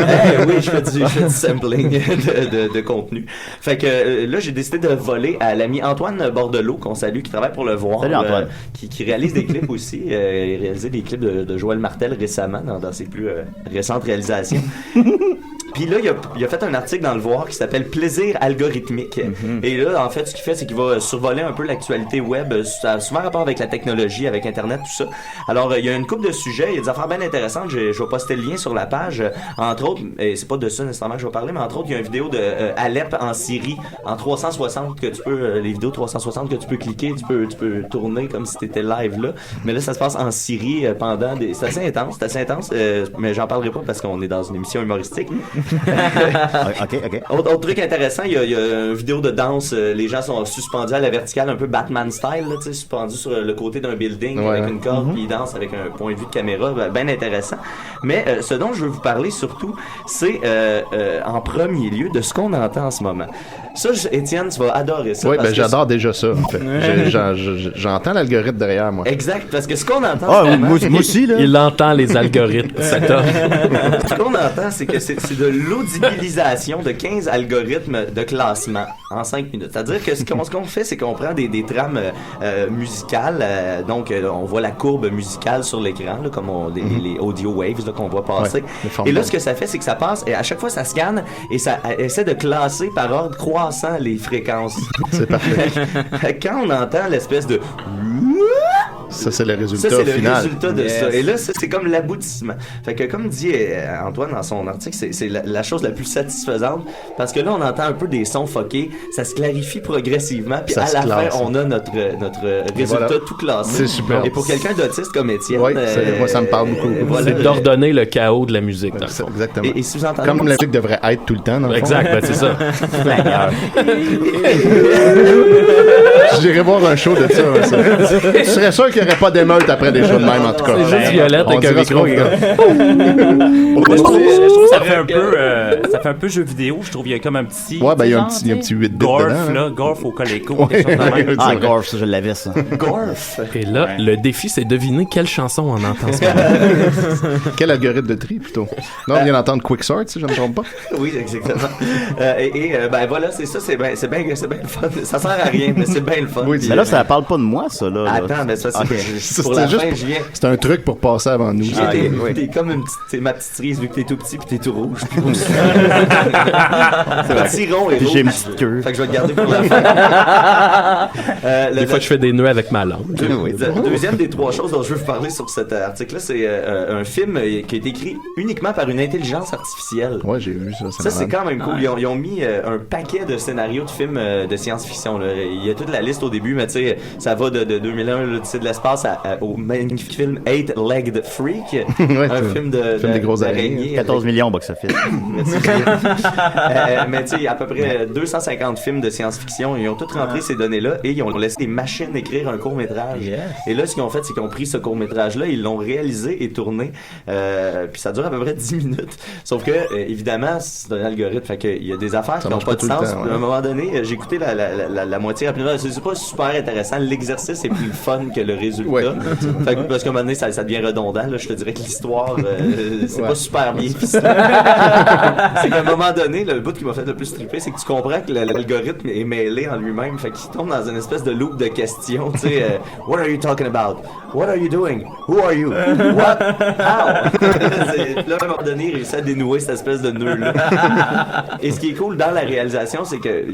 Oui, je fais du sampling de contenu. Fait que là, j'ai décidé de voler à l'ami Antoine Bordelot, qu'on salue, qui travaille pour Le Voir. Salut, Antoine. Qui réalise des clips aussi. Il a réalisé des clips de Joël Martel récemment, dans ses plus récentes réalisations. Puis là, il a fait un article dans Le Voir qui s'appelle Plaisir algorithmique. Et là, en fait, ce qu'il fait, c'est qu'il va survoler un peu l'actualité web. Ça a souvent rapport avec la technologie, avec Internet, tout ça. Alors, il y a une couple de sujets, il y a des affaires bien intéressantes. Je vais poster le lien sur la page. Entre autres, et c'est pas de ça nécessairement que je vais parler, mais entre autres, il y a une vidéo de Alep en Syrie en 360 que tu peux, les vidéos 360 que tu peux cliquer, tu peux tourner comme si t'étais live là. Mais là, ça se passe en Syrie pendant des... C'est assez intense, mais j'en parlerai pas parce qu'on est dans une émission humoristique. OK. Autre truc intéressant, il y a une vidéo de danse, les gens sont suspendus à la verticale, un peu Batman style, là, suspendus sur le côté d'un building avec une corde, puis ils dansent avec un point de vue de caméra, bien intéressant. Mais ce dont je veux vous parler surtout, c'est en premier lieu de ce qu'on entend en ce moment. Ça, Étienne, tu vas adorer ça. Oui, j'adore déjà ça, en fait. J'entends l'algorithme derrière moi. Exact, parce que ce qu'on entend en ce moment... moi aussi, là. Il entend les algorithmes, cet homme. Ce qu'on entend, c'est que c'est de l'audibilisation de 15 algorithmes de classement en 5 minutes. C'est-à-dire que ce qu'on fait, c'est qu'on prend des trames musicales, donc on voit la courbe musicale sur l'écran, là, comme les audio waves là, qu'on voit passer. Ouais, et là, ce que ça fait, c'est que ça passe, et à chaque fois, ça scanne et ça essaie de classer par ordre croissant les fréquences. C'est parfait. Quand on entend l'espèce de... Ça, c'est le résultat final. Ça, c'est le final. résultat de ça. Et là, ça, c'est comme l'aboutissement. Fait que, comme dit Antoine dans son article, c'est la chose la plus satisfaisante parce que là, on entend un peu des sons fuckés. Ça se clarifie progressivement. Puis à la fin, on a notre résultat tout classé. C'est super. Et pour quelqu'un d'autiste comme Étienne... Oui, moi, ça me parle beaucoup. C'est d'ordonner le chaos de la musique, dans le fond. Exactement. Et si vous entendez... Comme la musique devrait être tout le temps, dans le fond. Exact, c'est ça. J'irais voir un show de ça. Je serais sûr qu'il n'y aurait pas d'émeute après des shows de même, en tout cas. C'est juste Violette avec un micro. Je trouve que ça fait un peu jeu vidéo. Je trouve qu'il y a comme un petit... Ouais, il y a un petit 8 bits Gorf, dedans. là. Gorf au Coleco. Quelque chose de même. Ah, Gorf, ça, je l'avais, ça. Gorf. Et là, le défi, c'est deviner quelle chanson on entend ce moment. Quel algorithme de tri, plutôt. Non, on vient d'entendre Quicksort, si je ne me trompe pas. Oui, exactement. Ben voilà, c'est ça, c'est bien le fun. Ça sert à rien, mais c'est bien le fun. Oui, mais là, ça parle pas de moi, ça, là. Attends, mais ça, c'est pour la fin, je viens. C'est un truc pour passer avant nous. T'es comme une petite, c'est ma petite cerise, vu que t'es tout petit pis t'es tout rouge. C'est petit rond et rouge. J'ai une petite queue. Fait que je vais te garder pour la fin. Des fois, je fais des nœuds avec ma langue. Deuxième des trois choses dont je veux vous parler sur cet article-là, c'est un film qui a été écrit uniquement par une intelligence artificielle. Ouais, j'ai vu ça. Ça, c'est quand même cool. Ils ont mis un paquet de scénarios de films de science-fiction. Là. Il y a toute la liste au début, mais tu sais, ça va de 2001, l'Odyssée de l'espace, au magnifique film Eight-Legged Freak, un film des gros araignées. 14 millions box-office. Mais tu sais, il y a à peu près 250 films de science-fiction. Ils ont tous rentré ces données-là et ils ont laissé des machines écrire un court-métrage. Et là, ce qu'ils ont fait, c'est qu'ils ont pris ce court-métrage-là, ils l'ont réalisé et tourné. Puis ça dure à peu près 10 minutes. Sauf que, évidemment, c'est un algorithme. Fait qu'il y a des affaires qui n'ont pas de sens. À un moment donné, j'ai écouté la moitié rapidement. C'est pas super intéressant. L'exercice est plus fun que le résultat. Ouais. Fait que, parce qu'à un moment donné, ça devient redondant. Là, je te dirais que l'histoire, c'est pas super bien ficelé. C'est qu'à un moment donné, le bout qui m'a fait le plus triper, c'est que tu comprends que l'algorithme est mêlé en lui-même. Fait qu'il tombe dans une espèce de loop de questions. Tu sais, what are you talking about? What are you doing? Who are you? What? How? Là, à un moment donné, il réussit à dénouer cette espèce de nœud-là. Et ce qui est cool dans la réalisation, c'est que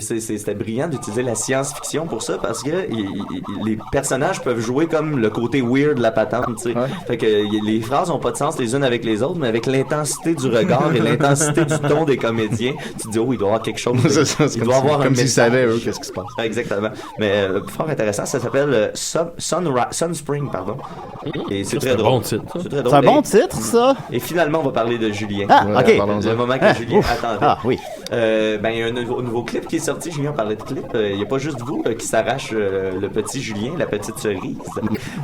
c'était brillant d'utiliser la science-fiction pour ça parce que les personnages peuvent jouer comme le côté weird de la patente, tu sais. Fait que les phrases ont pas de sens les unes avec les autres, mais avec l'intensité du regard et l'intensité du ton des comédiens, tu te dis, oh, il doit y avoir quelque chose. Il doit avoir un comme s'ils savaient, eux, qu'est-ce qui se passe. Exactement. Mais fort intéressant, ça s'appelle Sunspring, pardon. Et c'est très drôle. Bon titre. C'est un bon titre, ça. Et finalement, on va parler de Julien. Ah, ok. Le moment que Julien attendait. Ah, oui. Ben, il y a un nouveau clip qui est sorti. Julien parlait de clip. Il n'y a pas juste vous qui s'arrache le petit Julien, la petite cerise.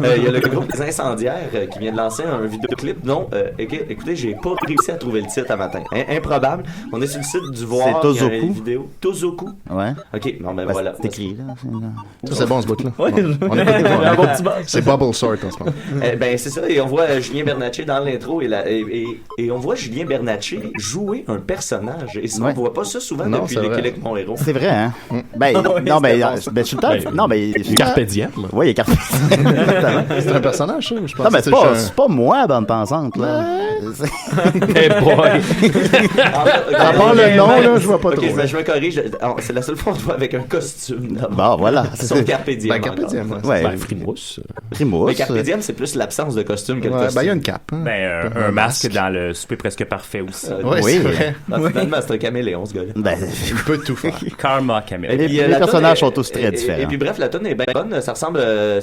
Il y a le groupe des Incendiaires qui vient de lancer un vidéoclip dont, écoutez, j'ai pas réussi à trouver le titre à matin. Improbable. On est sur le site du Voir. C'est Tozoku. Il y a une vidéo. Tozoku. Ouais. Ok, non, ben voilà. C'est écrit, là. Ça, c'est bon, ce bout-là. Ouais, on écoute. C'est Bubble Sort en ce moment. Ben, c'est ça. Et on voit Julien Bernatchez dans l'intro et on voit Julien Bernatchez jouer un personnage. Et ça, on voit pas ça souvent depuis les Québec Mon Héros. C'est vrai, hein? Ben, non, je suis le temps. Non, mais. Carpe diem. Oui, il est Carpe diem. C'est un personnage, ça? Je pense. Non, mais c'est pas moi, bande pensante, là. Hey boy! À part le nom, là, je vois pas trop. Ok, je me corrige. C'est la seule fois qu'on te voit avec un costume. Bon, voilà. Son Carpe diem. Ben, Carpe diem, ouais. Ben, Frimousse. Mais Carpe diem, c'est plus l'absence de costume que le costume. Ben, il y a une cape. Ben, un masque dans le souper presque parfait aussi. Oui, c'est vrai. Finalement, c'est un caméléon, ce gars-là. Ben, il peut tout faire. Karma caméléon. Les personnages sont tous très différents. Et puis bref, la tonne est bien bonne. Ça ressemble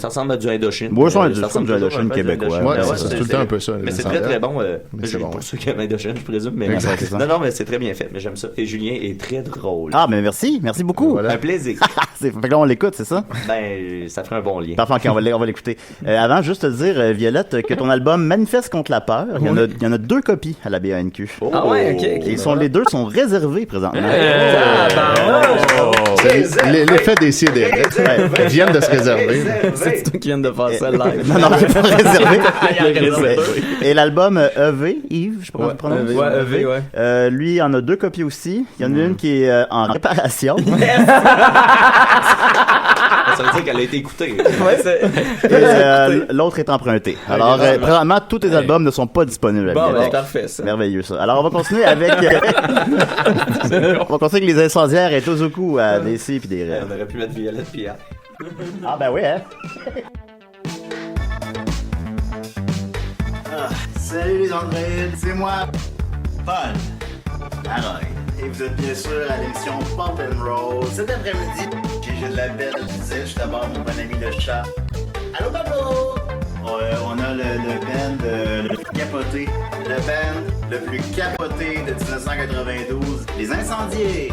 ressemble à du Indochine. Moi, ça ça ressemble à du Indochine québécois. Ouais, c'est tout le temps un peu ça. Mais c'est très très bon. Mais c'est pas sûr qu'il y a Indochine, je présume. Mais non, mais c'est très bien fait. Mais j'aime ça. Et Julien est très drôle. Ah, mais merci beaucoup. Un plaisir. Fait que là, on l'écoute, c'est ça? Ben, ça ferait un bon lien. Parfait, ok, on va l'écouter. Avant, juste te dire, Violette, que ton album Manifeste contre la peur, il y en a 2 copies à la BANQ. Ah ouais, ok. Et les 2 sont réservés présentement. L'effet des CDR viennent de se réserver. C'est toi qui viens de faire ça live. Non, c'est pas réservé. Et l'album EV, Yves, je sais pas comment tu prononces. Ouais, EV, ouais. Lui, il y en a 2 copies aussi. Il y en a une qui est en réparation. Ça veut dire qu'elle a été écoutée. Et l'autre est emprunté. Alors, présentement, tous tes albums ne sont pas disponibles. Bon, ben, parfait, ça. Merveilleux, ça. Alors, on va continuer avec... on va continuer avec les incendiaires et Tozoku à DC puis des rêves. On aurait pu mettre Violette puis Anne. Ah, ben oui, hein? Salut les androïdes, c'est moi, Paul Harold. Et vous êtes bien sûr à l'émission Pop and Roll. Cet après-midi, j'ai de la belle visite. Je suis d'abord mon bon ami le chat. Allô, Pablo! On a le band le plus capoté. Le band le plus capoté de 1992. Les Incendiés!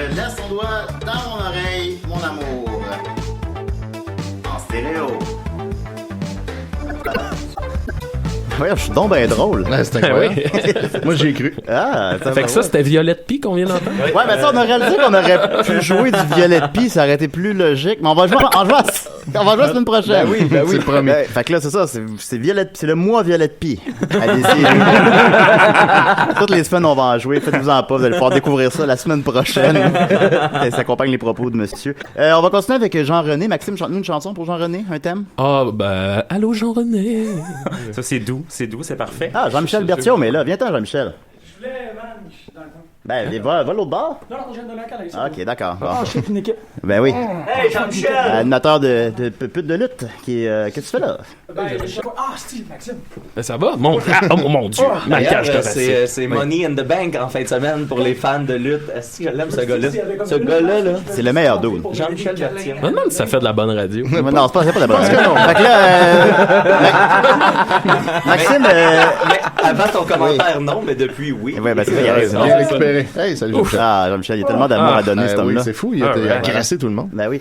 laisse ton doigt dans mon oreille, mon amour. En stéréo. Ouais, je suis donc bien drôle. Ouais, c'est incroyable. Moi, j'ai cru. Ah, fait que ça, c'était Violette Pie qu'on vient d'entendre. Ouais, mais ça, on a réalisé qu'on aurait pu jouer du Violette Pie, ça aurait été plus logique. Mais on va jouer la semaine prochaine. Ben oui, c'est le premier. Fait que là, c'est ça, c'est Violette, c'est le mois Violette Pie. Allez-y. Toutes les semaines, on va en jouer. Faites-vous-en pas, vous allez pouvoir découvrir ça la semaine prochaine. Ça accompagne les propos de monsieur. On va continuer avec Jean-René. Maxime, chante-nous une chanson pour Jean-René, un thème. Ah, ben, allô Jean-René. Ça, c'est doux, c'est parfait. Ah, Jean-Michel Berthiaud, mais là, viens-ten, Jean-Michel. Je voulais, man, je suis dans le coin. Ben, va l'autre bord. Non, je viens de donner un câlin. Ok, d'accord. Ah, je suis une équipe. Ben oui. Hey, Jean-Michel! Animateur de pute de lutte. Qu'est-ce que tu fais là? Steve, Maxime. Ben, ça va? Mon Dieu. C'est Money in the Bank en fin de semaine pour les fans de lutte. Est-ce que je l'aime, ce gars-là? Ce gars-là, là. C'est le meilleur dude. Jean-Michel Berthiaud. Je me demande si ça fait de la bonne radio. Non, c'est pas de la bonne radio. Fait que là, Maxime. Mais avant ton commentaire, non, mais depuis, oui. Ouais, ben c'est vrai, il a raison. Bien récupéré. Hey, salut Jean-Michel. Ah, Jean-Michel, il y a tellement d'amour à donner, cet oui, homme-là. c'est fou, il a agressé tout le monde. Ben oui.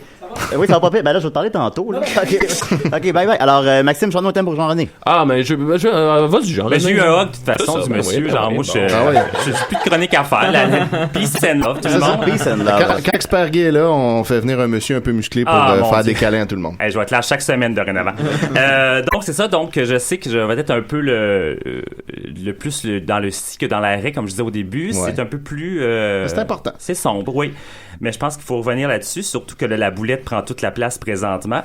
Oui, ça va pas pire. Ben là, je vais te parler tantôt, là. Ok, bye bye. Alors, Maxime, chante-nous un thème pour Jean-René. Ah, mais vas-y, Jean-René. Ben, j'ai eu un hug, de toute façon, du monsieur. Genre, moi, je suis plus de chronique à faire. Peace and love, tout le monde. Peace and love. Quand Expert Gay est là, on fait venir un monsieur un peu musclé pour faire des câlins à tout le monde. Je vais être là chaque semaine dorénavant. Donc, c'est ça. Donc, je sais que je vais être un peu le plus dans le si que dans l'arrêt, comme je disais au début. Ouais. C'est un peu plus... c'est important. C'est sombre, oui. Mais je pense qu'il faut revenir là-dessus, surtout que la boulette prend toute la place présentement.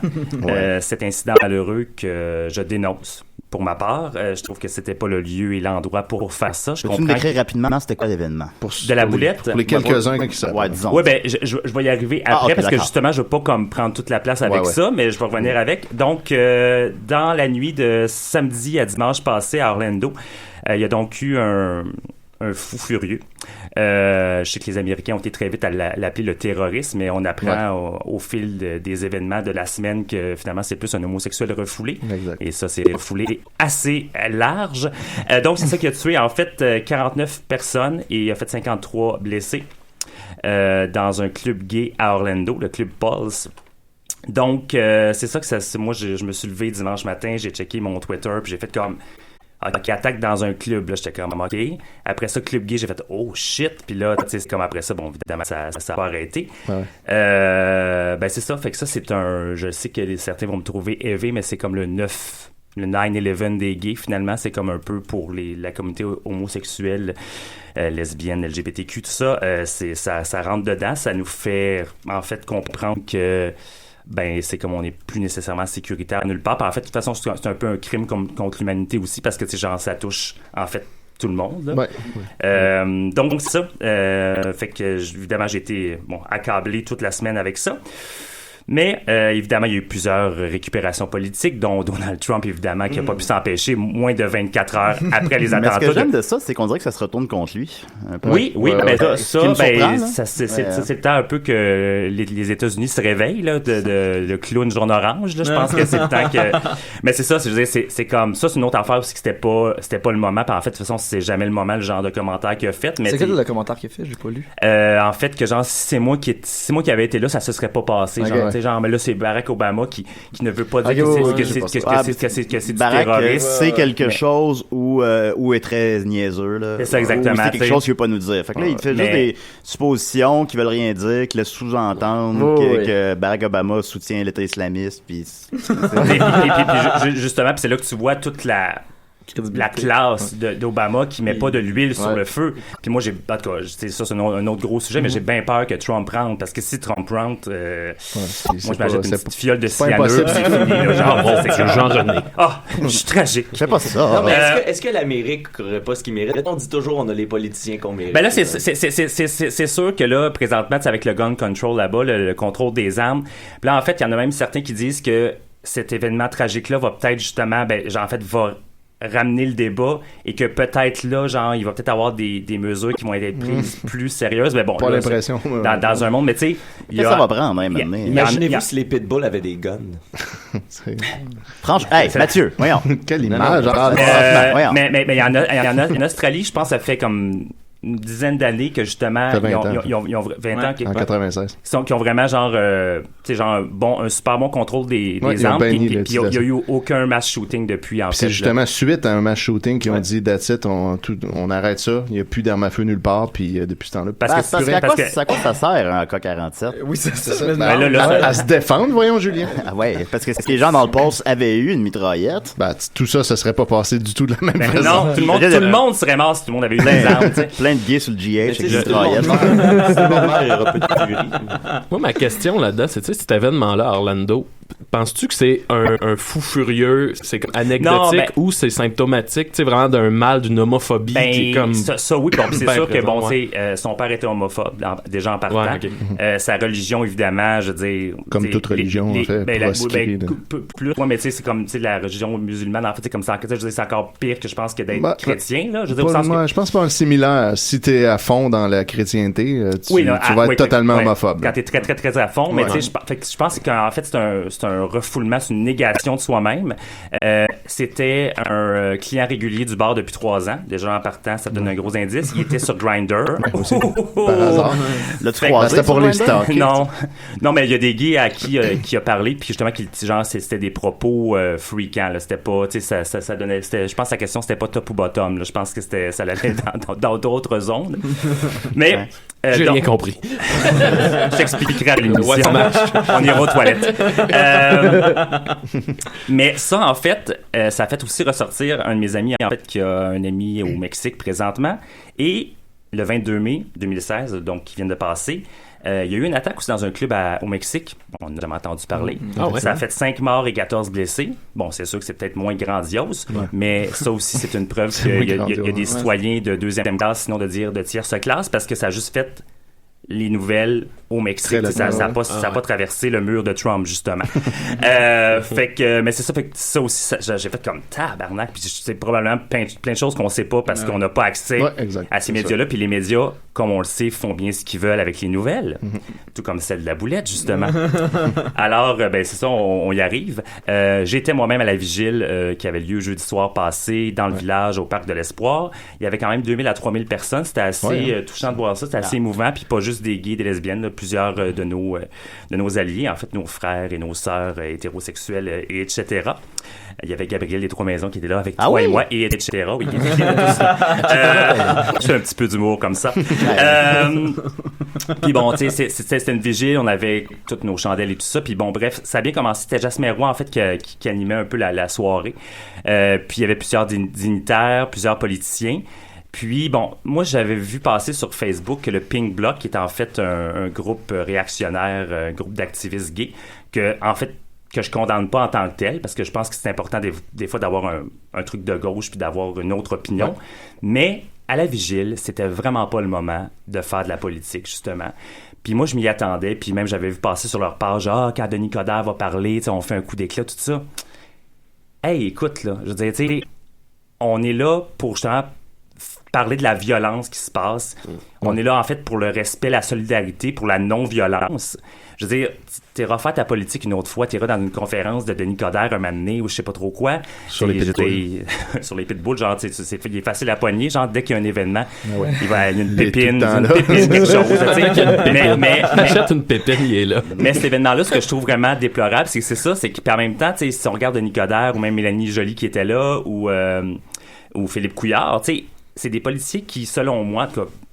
Cet incident malheureux que je dénonce. Pour ma part, je trouve que c'était pas le lieu et l'endroit pour faire ça. Peux-tu me décrire rapidement c'était quoi l'événement? De la boulette? Pour les quelques-uns qui savent. Ouais, disons. Oui, ben, je vais y arriver après parce que justement, je veux pas comme prendre toute la place avec ça, mais je vais revenir avec. Donc, dans la nuit de samedi à dimanche passé à Orlando, il y a donc eu un fou furieux. Je sais que les Américains ont été très vite à l'appeler le terrorisme, mais on apprend au fil des événements de la semaine que finalement c'est plus un homosexuel refoulé. Exact. Et ça, c'est refoulé assez large. Donc, c'est ça qui a tué en fait 49 personnes et a fait 53 blessés dans un club gay à Orlando, le club Pulse. Donc, c'est ça que moi, je me suis levé dimanche matin, j'ai checké mon Twitter, puis j'ai fait comme... OK, attaque dans un club, là, j'étais comme OK. Après ça, club gay, j'ai fait oh shit. Puis là, tu sais, c'est comme après ça, bon, évidemment, ça a pas arrêté. Ben, c'est ça. Fait que ça, c'est je sais que certains vont me trouver élevé, mais c'est comme le 9/11 des gays, finalement. C'est comme un peu pour la communauté homosexuelle, lesbienne, LGBTQ, tout ça. Ça rentre dedans. Ça nous fait, en fait, comprendre que ben c'est comme on n'est plus nécessairement sécuritaire nulle part. Puis en fait, de toute façon, c'est un peu un crime contre l'humanité aussi, parce que genre ça touche en fait tout le monde. Là. Donc c'est ça. Fait que évidemment j'ai été accablé toute la semaine avec ça. Mais évidemment, il y a eu plusieurs récupérations politiques, dont Donald Trump, évidemment, qui n'a pas pu s'empêcher moins de 24 heures après les attentats. Mais ce que j'aime de ça, c'est qu'on dirait que ça se retourne contre lui. Oui, c'est le temps un peu que les États-Unis se réveillent, là, le clown jaune orange, là. Je pense que c'est le temps que... Mais c'est ça, c'est comme ça, c'est une autre affaire aussi que c'était pas le moment. Puis en fait, de toute façon, c'est jamais le moment, le genre de commentaire qu'il a fait. Mais c'est quel le commentaire qu'il a fait? J'ai pas lu. En fait, que genre, si c'est moi qui avais été là, ça se serait pas passé. Genre, mais là, c'est Barack Obama qui ne veut pas dire que c'est du terrorisme. C'est quelque chose où est très niaiseux, là. C'est ça, exactement. C'est quelque chose qu'il veut pas nous dire. Fait que là, il fait juste des suppositions qui veulent rien dire, qui laissent sous-entendre que Barack Obama soutient l'État islamiste, puis justement, puis c'est là que tu vois toute la classe d'Obama qui met pas de l'huile sur le feu. Puis moi, en tout cas, ça, c'est un autre gros sujet, mais j'ai bien peur que Trump rentre, parce que si Trump rentre, moi, je m'achète une petite fiole de cyanure, c'est fini, là, c'est Jean-René. Je suis tragique. Je fais pas ça. Non, mais est-ce que l'Amérique n'aurait pas ce qu'il mérite? On dit toujours, on a les politiciens qu'on mérite. Ben là, c'est sûr que là, présentement, avec le gun control là-bas, le contrôle des armes, puis là, en fait, il y en a même certains qui disent que cet événement tragique-là va peut-être justement, va ramener le débat, et que peut-être là, genre, il va peut-être avoir des mesures qui vont être prises plus sérieuses. Mais bon, pas là, l'impression. Dans un monde, mais tu sais, ça va prendre, même. Imaginez-vous si les pitbulls avaient des guns. Franchement, hey, Mathieu, voyons. Quelle image. Mais il y en a en Australie, je pense, ça fait comme une dizaine d'années que justement ils ont 20 ans en 96 qui ont vraiment genre tu sais genre un super bon contrôle des armes, puis il y a eu aucun mass shooting depuis en fait. C'est justement suite à un mass shooting qu'ils ont dit that's it, on arrête ça, il n'y a plus d'armes à feu nulle part, puis depuis ce temps-là parce que à quoi ça sert un AK-47? Oui, c'est ça. À se défendre, voyons, Julien. Ah ouais, parce que si les gens dans le poste avaient eu une mitraillette, tout ça serait pas passé du tout de la même façon. Non, tout le monde serait mort si tout le monde avait eu des armes. Plein de gays sur le GH avec des mitraillettes. Moi, ma question là-dedans, c'est, tu sais, cet événement-là à Orlando, penses-tu que c'est un fou furieux, c'est comme anecdotique, ou c'est symptomatique, tu sais, vraiment d'un mal, d'une homophobie qui est comme... Ça oui, bon, c'est sûr que, bon, tu sais, son père était homophobe, déjà en partant. Ouais, okay. Sa religion, évidemment, je veux dire... Comme toute religion, en fait, plus, mais tu sais, c'est comme, tu sais, la religion musulmane, en fait, c'est comme ça, je veux dire, c'est encore pire que je pense que d'être chrétien, là. Je veux dire, je pense pas un similaire. Si t'es à fond dans la chrétienté, tu vas être totalement homophobe. Quand t'es très, très, très à fond, mais tu sais, je pense qu'en fait, c'est un refoulement, c'est une négation de soi-même. C'était un client régulier du bar depuis 3 ans. Déjà en partant, ça te donne un gros indice. Il était sur Grindr. Par hasard. Le 3 c'était pour les stocks. Non, mais il y a des gays à qui a parlé, puis justement, genre, c'était des propos freakants. Là. C'était pas, tu sais, ça donnait. Je pense que la question, c'était pas top ou bottom. Là. Je pense que ça allait dans d'autres zones. Mais. J'ai rien compris. Je t'expliquerai à l'émission. Ouais, on ira aux toilettes. Mais ça, en fait, ça a fait aussi ressortir un de mes amis, en fait, qui a un ami au Mexique présentement. Et le 22 mai 2016, donc qui vient de passer, il y a eu une attaque aussi dans un club au Mexique. On n'a jamais entendu parler. Ça a fait 5 morts et 14 blessés. Bon, c'est sûr que c'est peut-être moins grandiose, mais ça aussi, c'est une preuve qu'il y a des citoyens de deuxième classe, sinon de tierce classe, parce que ça a juste fait les nouvelles au Mexique. Ça n'a pas traversé le mur de Trump, justement. Fait que, mais c'est ça, fait que ça aussi, j'ai fait comme tabarnak, puis c'est probablement plein de choses qu'on sait pas parce qu'on n'a pas accès à ces médias-là, puis les médias, comme on le sait, font bien ce qu'ils veulent avec les nouvelles, tout comme celle de la boulette, justement. Alors, ben c'est ça, on y arrive. J'étais moi-même à la vigile qui avait lieu jeudi soir passé dans le village au Parc de l'Espoir. Il y avait quand même 2000 à 3000 personnes. C'était assez touchant de voir ça. C'était assez émouvant, puis pas juste des gays, des lesbiennes, là, plusieurs de nos alliés, en fait, nos frères et nos sœurs hétérosexuels, et etc. Il y avait Gabriel des Trois-Maisons qui était là avec toi et moi, et etc. Oui, je fais un petit peu d'humour comme ça. Puis bon, tu sais, c'était une vigile, on avait toutes nos chandelles et tout ça. Puis bon, bref, ça a bien commencé. C'était Jasmin Roy, en fait, qui animait un peu la soirée. Puis il y avait plusieurs dignitaires, plusieurs politiciens. Puis, bon, moi, j'avais vu passer sur Facebook que le Pink Bloc, qui est en fait un groupe réactionnaire, un groupe d'activistes gays, que je condamne pas en tant que tel, parce que je pense que c'est important des fois d'avoir un truc de gauche puis d'avoir une autre opinion. Ouais. Mais à la vigile, c'était vraiment pas le moment de faire de la politique, justement. Puis moi, je m'y attendais, puis même j'avais vu passer sur leur page, quand Denis Coderre va parler, on fait un coup d'éclat, tout ça. Hey, écoute, là, je veux dire, tu sais, on est là pour justement parler de la violence qui se passe. On est là, en fait, pour le respect, la solidarité, pour la non-violence. Je veux dire, t'iras faire ta politique une autre fois, t'iras dans une conférence de Denis Coderre un moment donné, ou je sais pas trop quoi. Sur les pitbulls. Sur les pitbulls, genre, il est facile à pogner, genre, dès qu'il y a un événement, il y a une pépine, quelque chose. Mais achète une pépine, il est là. Mais cet événement-là, ce que je trouve vraiment déplorable, c'est qu'en même temps, tu sais, si on regarde Denis Coderre, ou même Mélanie Joly qui était là, ou Philippe Couillard, tu sais, c'est des politiciens qui, selon moi,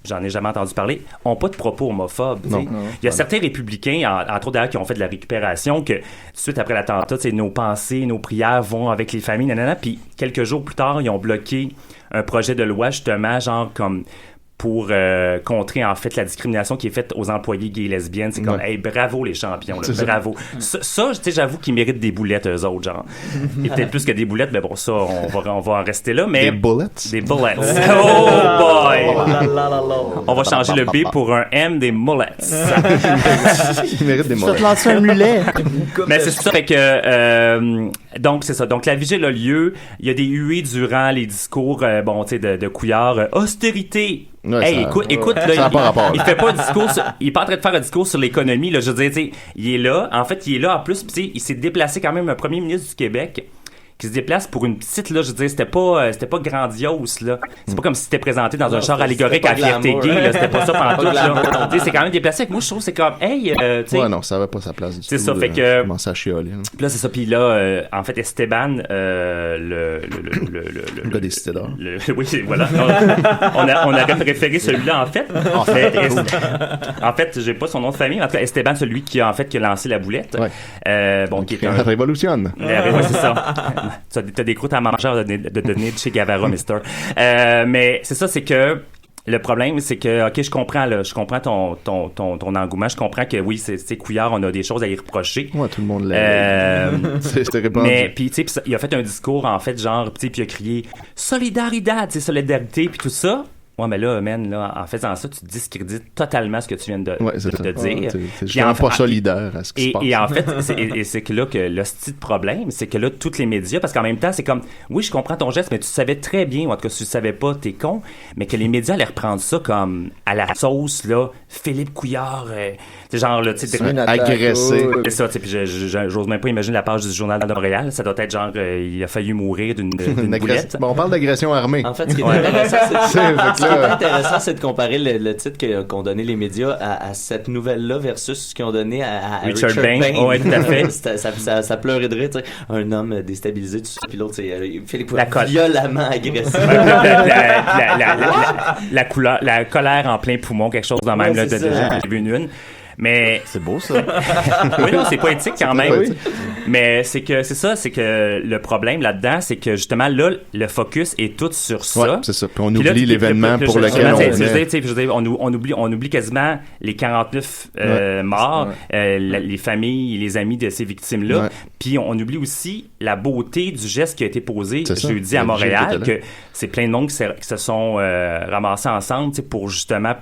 j'en ai jamais entendu parler, ont pas de propos homophobes. Il y a certains républicains, entre autres d'ailleurs, qui ont fait de la récupération, que suite après l'attentat, nos pensées, nos prières vont avec les familles, puis quelques jours plus tard, ils ont bloqué un projet de loi, justement, genre comme pour contrer, en fait, la discrimination qui est faite aux employés gays et lesbiennes. C'est comme, hey, bravo les champions, là, bravo. Ça, tu sais, j'avoue qu'ils méritent des boulettes, eux autres, genre. Et peut-être plus que des boulettes, mais bon, ça, on va en rester là, mais... Des bullets? Des bullets. Oh boy! On va changer le B pour un M, des mullets. Ils méritent des mullets. Je te lance un mulet. Mais c'est ça, fait que... donc, c'est ça. Donc, la vigile a lieu. Il y a des huées durant les discours, bon, tu sais, de Couillard. Austérité! Ouais, hey, écoute, là, il fait pas un discours il est pas en train de faire un discours sur l'économie, là, je veux dire, tu sais, il est là, en fait, il est là en plus, puis il s'est déplacé quand même, un premier ministre du Québec, qui se déplace pour une petite, là, je veux dire, c'était pas grandiose, là. C'est pas comme si c'était présenté dans un char allégorique à fierté gay, là. C'était pas ça pantoute, là. Tu sais, c'est quand même déplacé. Moi, je trouve que c'est comme, hey, tu sais. Ouais, non, ça avait pas sa place du tout. C'est ça, fait que. Commencer à chialer. Puis là, c'est ça. Puis là, en fait, Esteban, le gars des cités d'or. Oui, voilà. On aurait préféré celui-là, en fait. En fait, j'ai pas son nom de famille. En tout cas, Esteban, celui qui a lancé la boulette. Ouais. Bon, qui est un révolution. Ouais, c'est ça. T'as des croûtes à manger de donner de chez Guevara, mister. Mais c'est ça, c'est que le problème, c'est que, OK, je comprends ton engouement. Je comprends que, oui, c'est Couillard, on a des choses à y reprocher. Ouais, tout le monde l'a. C'était répandu. Mais, puis, tu sais, il a fait un discours, en fait, genre, tu sais, puis il a crié « Solidarité », tu sais, solidarité, puis tout ça. Ouais, mais là, man, là, en faisant ça, tu discrédites totalement ce que tu viens de dire. C'est justement pas solidaire à ce qui se passe. Et en fait, c'est que là que le style de problème, c'est que là, tous les médias, parce qu'en même temps, c'est comme, oui, je comprends ton geste, mais tu savais très bien, ou en tout cas, si tu savais pas, t'es con, mais que les médias allaient reprendre ça comme à la sauce, là, Philippe Couillard, c'est genre, là, tu sais, agressé. C'est ça, tu sais, puis j'ose même pas imaginer la page du Journal de Montréal, ça doit être genre, il a failli mourir d'une boulette. Bon, on parle d'agression armée. En fait, ce qui est intéressant, c'est de comparer le titre qu'ont donné les médias à cette nouvelle-là versus ce qu'ils ont donné à Richard Bain. Oui, tout à fait. ça pleurait de rire, tu sais. Un homme déstabilisé, tout ça, puis l'autre, c'est Philippe violemment agressif. La colère en plein poumon, quelque chose de même, là, j'ai vu une. Mais c'est beau ça. Oui, non, c'est poétique quand même. Oui. Mais c'est que le problème là-dedans, c'est que justement là, le focus est tout sur ça. Ouais, c'est ça. Puis on oublie l'événement pour lequel on oublie quasiment les 49 morts, les familles, les amis de ces victimes-là. Ouais. Puis on oublie aussi la beauté du geste qui a été posé jeudi à Montréal, que c'est plein de monde qui se sont ramassés ensemble, pour justement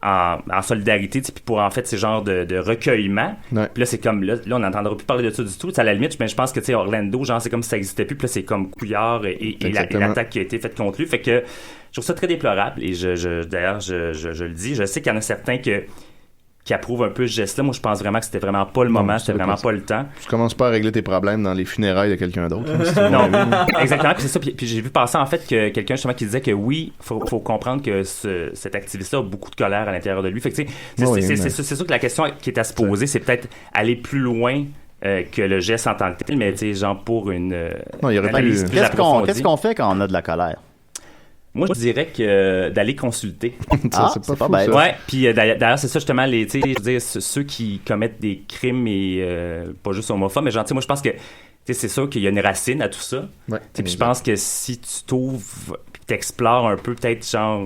en solidarité, puis pour en fait ces genres de recueillement. Ouais. Puis là, c'est comme, là, on n'entendra plus parler de ça du tout. À la limite, mais je pense que, tu sais, Orlando, genre, c'est comme si ça n'existait plus. Puis là, c'est comme Couillard et l'attaque qui a été faite contre lui. Fait que je trouve ça très déplorable. Et d'ailleurs, je le dis. Je sais qu'il y en a certains qui approuvent un peu ce geste-là. Moi, je pense vraiment que c'était vraiment pas le moment, c'était vraiment pas le temps. Tu commences pas à régler tes problèmes dans les funérailles de quelqu'un d'autre. Non, exactement. Puis c'est ça. Puis j'ai vu passer en fait que quelqu'un justement qui disait que oui, faut comprendre que cet activiste-là a beaucoup de colère à l'intérieur de lui. Fait que tu sais, c'est sûr que la question qui est à se poser, c'est peut-être aller plus loin que le geste en tant que tel, mais tu sais, genre pour une analyse plus approfondie. Qu'est-ce qu'on fait quand on a de la colère? Moi, je dirais que d'aller consulter. C'est pas bête. Ouais, puis d'ailleurs, c'est ça justement, je veux dire, ceux qui commettent des crimes et pas juste homophobes, mais genre, moi, je pense que c'est sûr qu'il y a une racine à tout ça. Ouais, puis je pense que si tu t'ouvres puis t'explores un peu, peut-être genre,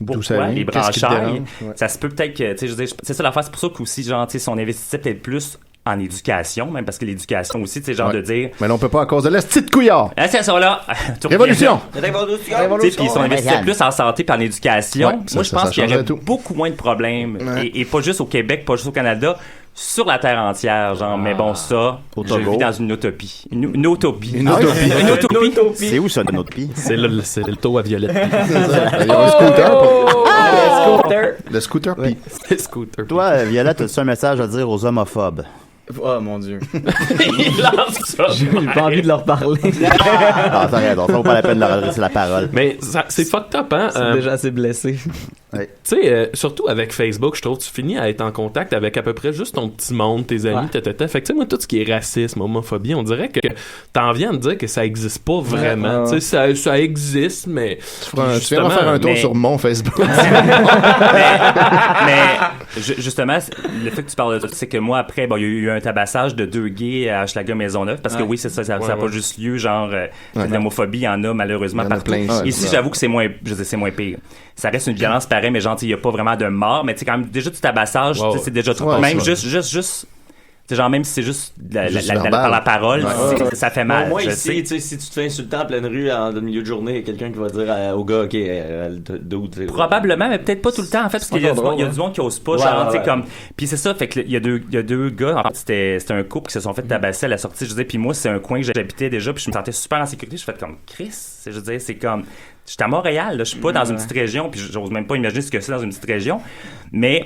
pourquoi les branchailles, ça se peut peut-être que, je veux dire, c'est ça l'affaire, c'est pour ça qu'aussi, genre, si on investissait peut-être plus en éducation, même parce que l'éducation aussi, tu sais, genre de dire... Mais là, on peut pas à cause de l'esti de Couillard! Ah, c'est ça, là! Révolution! Puis ils sont investis plus en santé et en éducation. Moi, je pense qu'il y aurait beaucoup moins de problèmes, et pas juste au Québec, pas juste au Canada, sur la terre entière, genre, mais bon, ça, je vis dans une utopie. Une utopie. Une utopie? C'est où ça, une utopie? C'est le taux à Violette. Le scooter Pi. Le scooter. Toi, Violette, as-tu un message à dire aux homophobes? Oh mon Dieu. Il lance ça. J'ai pas envie de leur parler. Non, t'arrête, on fait pas la peine de leur adresser la parole. Mais c'est fucked up, hein? C'est déjà assez blessé. Tu sais, surtout avec Facebook, je trouve que tu finis à être en contact avec à peu près juste ton petit monde, tes amis, Fait que tu sais, moi, tout ce qui est racisme, homophobie, on dirait que t'en viens de dire que ça existe pas vraiment. Tu sais, ça existe, mais... Tu viens faire un tour sur mon Facebook. mais justement, le fait que tu parles de ça, c'est que moi, après, il y a eu un tabassage de 2 gays à Hochelaga Maisonneuve, parce que oui, c'est ça, ça n'a pas juste lieu, genre, de l'homophobie, il y en a malheureusement partout. Ici, j'avoue que c'est moins pire. Ça reste une violence pareille, mais gentil, il n'y a pas vraiment de mort, mais tu sais, quand même, déjà du tabassage, c'est déjà trop. Même juste genre, même si c'est juste par la parole, ça fait mal. Moi, ici, si tu te fais insulter en pleine rue en milieu de journée, il y a quelqu'un qui va dire au gars, OK, probablement, mais peut-être pas tout le temps, en fait, parce qu'il y a du monde qui ose pas, genre, tu sais, comme. Puis c'est ça, fait que il y a deux gars, en fait, c'était un couple qui se sont fait tabasser à la sortie, je veux dire, puis moi, c'est un coin que j'habitais déjà, puis je me sentais super en sécurité, je fais comme Chris, je veux dire, c'est comme. J'étais à Montréal, là, je suis pas dans une petite région, puis j'ose même pas imaginer ce que c'est dans une petite région, mais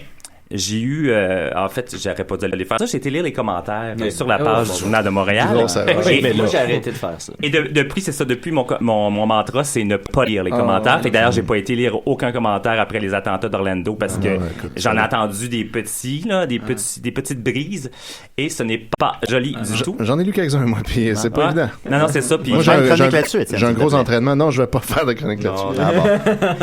j'ai eu, en fait, j'aurais pas dû aller faire ça. J'ai été lire les commentaires sur la page du Journal de Montréal. Moi, j'ai arrêté de faire ça. Et depuis, c'est ça. Depuis, mon mantra, c'est ne pas lire les commentaires. Fait que d'ailleurs, j'ai pas été lire aucun commentaire après les attentats d'Orlando parce que j'en ai entendu des petits, là, des petites brises. Et ce n'est pas joli du tout. J'en ai lu quelques-uns, moi, puis c'est pas évident. Non, c'est ça. Puis moi, j'ai un gros entraînement. Non, je vais pas faire de chronique là-dessus.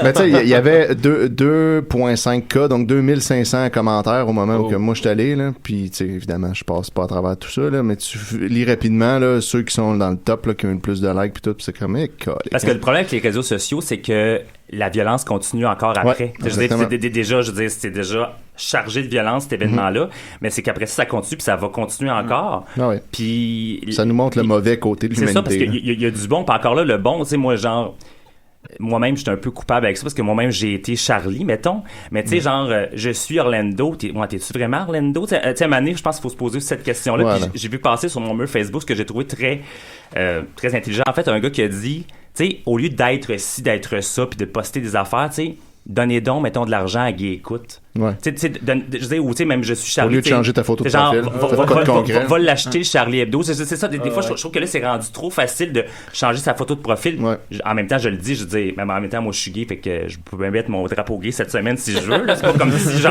Mais tu sais, il y avait 2,5 cas, donc 2500 commentaires au moment où moi je suis allé, là. Puis, tu sais, évidemment, je passe pas à travers tout ça, là, mais tu lis rapidement, là, ceux qui sont dans le top, là, qui ont eu le plus de likes, puis tout, puis c'est comme, parce que le problème avec les réseaux sociaux, c'est que la violence continue encore après. C'était déjà chargé de violence, cet événement-là, mais c'est qu'après ça continue, puis ça va continuer encore. Puis ça nous montre le mauvais côté de l'humanité. C'est ça, parce qu'il y a du bon, puis encore là, le bon, tu sais, moi-même, j'étais un peu coupable avec ça parce que moi-même, j'ai été Charlie, mettons. Mais tu sais, je suis Orlando. T'es-tu vraiment Orlando? Tu sais, à un moment donné, je pense qu'il faut se poser cette question-là. Voilà. Puis j'ai vu passer sur mon mur Facebook ce que j'ai trouvé très intelligent. En fait, un gars qui a dit, tu sais, au lieu d'être ci, d'être ça, puis de poster des affaires, tu sais, donnez donc, mettons, de l'argent à Gay Écoute. Ouais. Tu sais, ou tu sais, même je suis Charlie. Au lieu de changer ta photo de profil, va l'acheter Charlie Hebdo. C'est ça. Des fois, je trouve que là, c'est rendu trop facile de changer sa photo de profil. En même temps, je dis, même en même temps, moi, je suis gay, fait que je peux même mettre mon drapeau gay cette semaine si je veux. Là. C'est pas comme si,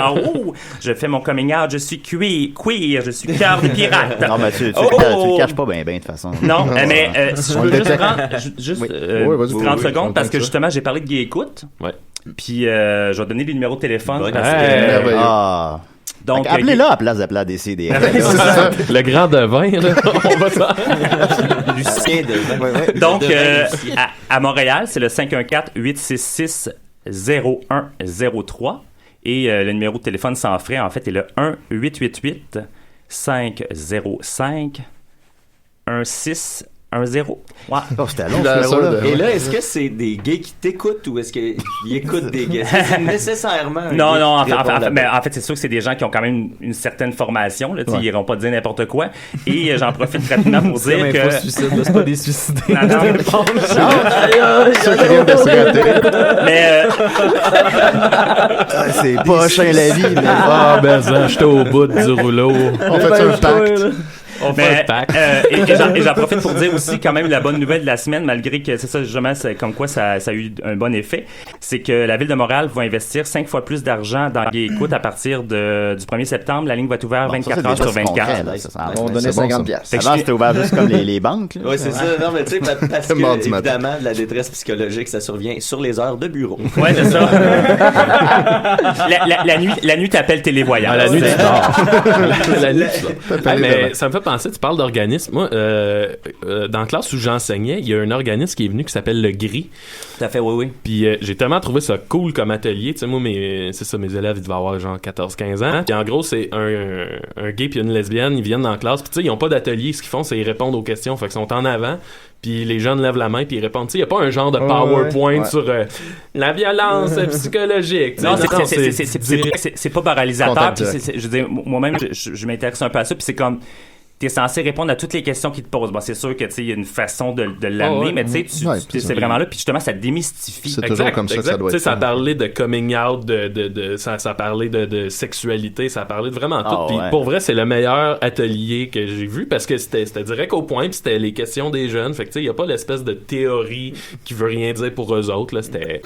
je fais mon coming out, je suis queer, je suis cœur de pirate. Non, mais tu le caches pas bien, de toute façon. Non, mais si je peux juste prendre 30 secondes, parce que justement, j'ai parlé de Gay Écoute. Ouais. Puis je vais donner le numéro de téléphone. Donc, appelez-la à la place d'appeler à DCD. Le grand devin, là. On va ça. Lucien devin. Donc, à Montréal, c'est le 514-866-0103. Et le numéro de téléphone sans frais, en fait, est le 1-888-505-1610. Ouais. Oh, c'était long, Et là, est-ce que c'est des gays qui t'écoutent ou est-ce qu'ils écoutent des gays? C'est nécessairement. Non, en fait, c'est sûr que c'est des gens qui ont quand même une certaine formation. Là, ils iront pas dire n'importe quoi. Et j'en profite rapidement pour dire que. C'est pas des suicides. Non. Ceux qui viennent de se rater. Mais. C'est poche la vie, mais. Ah, ben ça, j'étais au bout du rouleau. On fait un pacte. Et j'en profite pour dire aussi quand même la bonne nouvelle de la semaine, malgré que c'est ça justement, c'est comme quoi ça a eu un bon effet, c'est que la Ville de Montréal va investir 5 fois plus d'argent dans Gay Écoute à partir du 1er septembre. La ligne va être ouverte 24 heures sur 24. On va donner 50$. Avant, c'était ouvert juste comme les banques. Oui, c'est ça. Non, mais tu sais, parce que évidemment, la détresse psychologique, ça survient sur les heures de bureau. Ouais, c'est ça. La nuit t'appelles télévoyant. La nuit, tu dors. La nuit, tu dors. Mais ça me fait penser, tu parles d'organisme. Moi, dans la classe où j'enseignais, il y a un organisme qui est venu qui s'appelle le GRI. Tout à fait, oui. Puis j'ai tellement trouvé ça cool comme atelier. Tu sais, moi, mes élèves, ils devaient avoir genre 14-15 ans. Puis en gros, c'est un gay puis une lesbienne, ils viennent dans la classe. Puis tu sais, ils ont pas d'atelier. Ce qu'ils font, c'est ils répondent aux questions. Fait qu'ils sont en avant. Puis les jeunes lèvent la main puis ils répondent. Tu sais, il y a pas un genre de PowerPoint sur la violence psychologique. Non, c'est pas moralisateur. Je veux dire, moi-même, je m'intéresse un peu à ça. Puis c'est comme... T'es censé répondre à toutes les questions qu'ils te posent. Bon, c'est sûr que, tu sais, il y a une façon de l'amener, mais tu sais, c'est vraiment là. Puis justement, ça démystifie. C'est toujours comme ça que ça doit être. Ça parlait de coming out, ça parlait de sexualité, ça parlait de vraiment tout. Puis pour vrai, c'est le meilleur atelier que j'ai vu parce que c'était direct au point, puis c'était les questions des jeunes. Fait que, tu sais, il n'y a pas l'espèce de théorie qui veut rien dire pour eux autres. Là, c'était...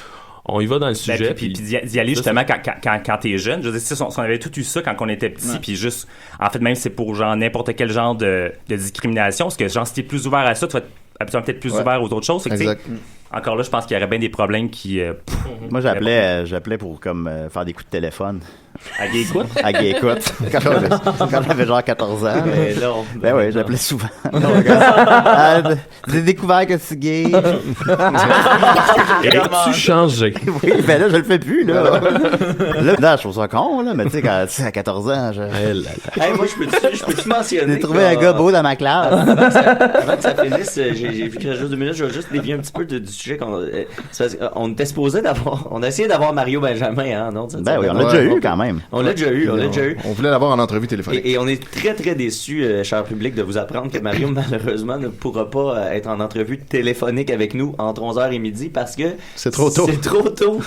On y va dans le sujet. Puis d'y aller justement quand t'es jeune. Je veux dire, on avait tout eu ça quand on était petit. Puis juste, en fait, même c'est pour genre n'importe quel genre de discrimination. Parce que genre, si t'es plus ouvert à ça, tu vas habituellement peut-être plus ouvert aux autres choses. Fait que, encore là, je pense qu'il y aurait bien des problèmes qui... Moi, j'appelais pour comme faire des coups de téléphone. À Gay Écoute? À Gay Écoute. Quand j'avais genre 14 ans. Mais là, ben oui, j'appelais souvent. J'ai découvert que c'est gay. Tu changé. Oui, ben là, je le fais plus, là. Là, je trouve ça con, là, mais tu sais, quand à 14 ans, moi, je peux-tu mentionner... J'ai trouvé un gars beau dans ma classe. Avant que ça finisse, j'ai vu que ça joue 2 minutes, je vais juste dévier un petit peu du sujet on était supposé d'avoir, on a essayé d'avoir Mario Benjamin, hein, non? Ben oui, on l'a déjà eu quand même. On l'a déjà eu. On voulait l'avoir en entrevue téléphonique. Et on est très très déçus, cher public, de vous apprendre que Mario malheureusement ne pourra pas être en entrevue téléphonique avec nous entre 11h et midi parce que c'est trop tôt. C'est trop tôt.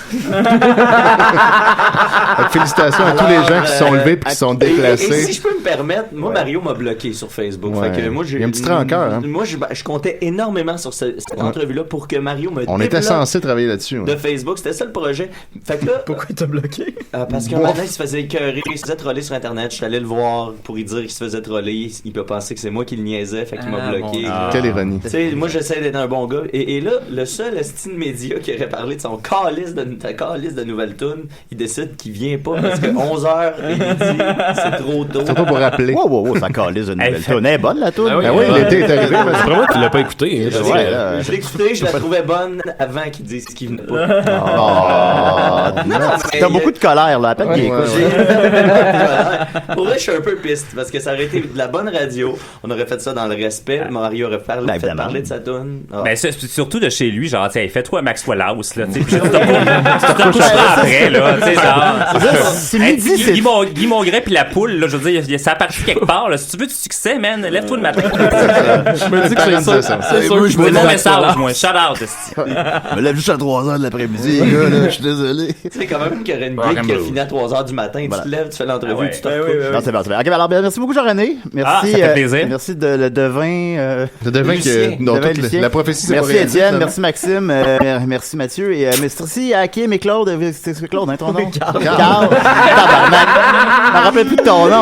Félicitations à tous les gens qui se sont levés et qui se sont déplacés. Et si je peux me permettre, moi Mario m'a bloqué sur Facebook. Ouais. Fait que moi, il y a un petit rancœur. Hein? Moi je comptais énormément sur cette entrevue-là pour que Mario me On était censé travailler là-dessus. De Facebook, c'était ça le projet. Fait que là, pourquoi il t'a bloqué? Parce qu'un matin il se faisait écœurer, il se faisait troller sur internet, je suis allé le voir pour lui dire qu'il se faisait troller, il peut penser que c'est moi qui le niaisais, fait qu'il m'a bloqué. Quelle ironie. Tu sais, moi j'essaie d'être un bon gars et là le seul estime média qui aurait parlé de son calice de nouvelles tunes, il décide qu'il vient pas parce que 11h et midi, c'est trop tôt. C'est trop pour rappeler. Wow, ça calisse de nouvelles tunes. Elle est bonne la tune. Ah oui, l'été est arrivé. C'est vraiment qu'il l'a pas écouté. Je l'ai écouté, je la trouvais bonne avant qu'il dise qu'il venait pas. T'as beaucoup de colère là, à peine qu'il écoute. Pour vrai, je suis un peu piste parce que ça aurait été de la bonne radio. On aurait fait ça dans le respect. Mario aurait fait parler de sa tune. Ben, surtout de chez lui, genre, tiens, fais-toi Maxwell House, là, tu sais, puis tu te coucheras après, là, tu sais, genre. C'est midi, c'est... Guy Mongrain pis la poule, là, je veux dire, ça a parti quelque part, là. Si tu veux du succès, man, lève-toi le matin. Je me dis que c'est ça. C'est sûr, c'est mon message, moi. Shout out, Je me lève juste à 3h de l'après-midi, les gars, là, je suis désolé. Tu sais, quand même qu'il y aurait une gig qui a fini à 3h du matin, tu te lèves, tu fais l'entrevue, tu te recouches. Non, c'est parti. Ok, alors, merci beaucoup, Jean-René. Merci. Ça fait plaisir. Merci de le devin. Le devin que la prophétie s'est pas réalisée. Merci Étienne, merci Maxime, merci Mathieu et merci à Kim et Claude. C'est Claude, hein, ton nom? Carl. Je m'en rappelle plus de ton nom.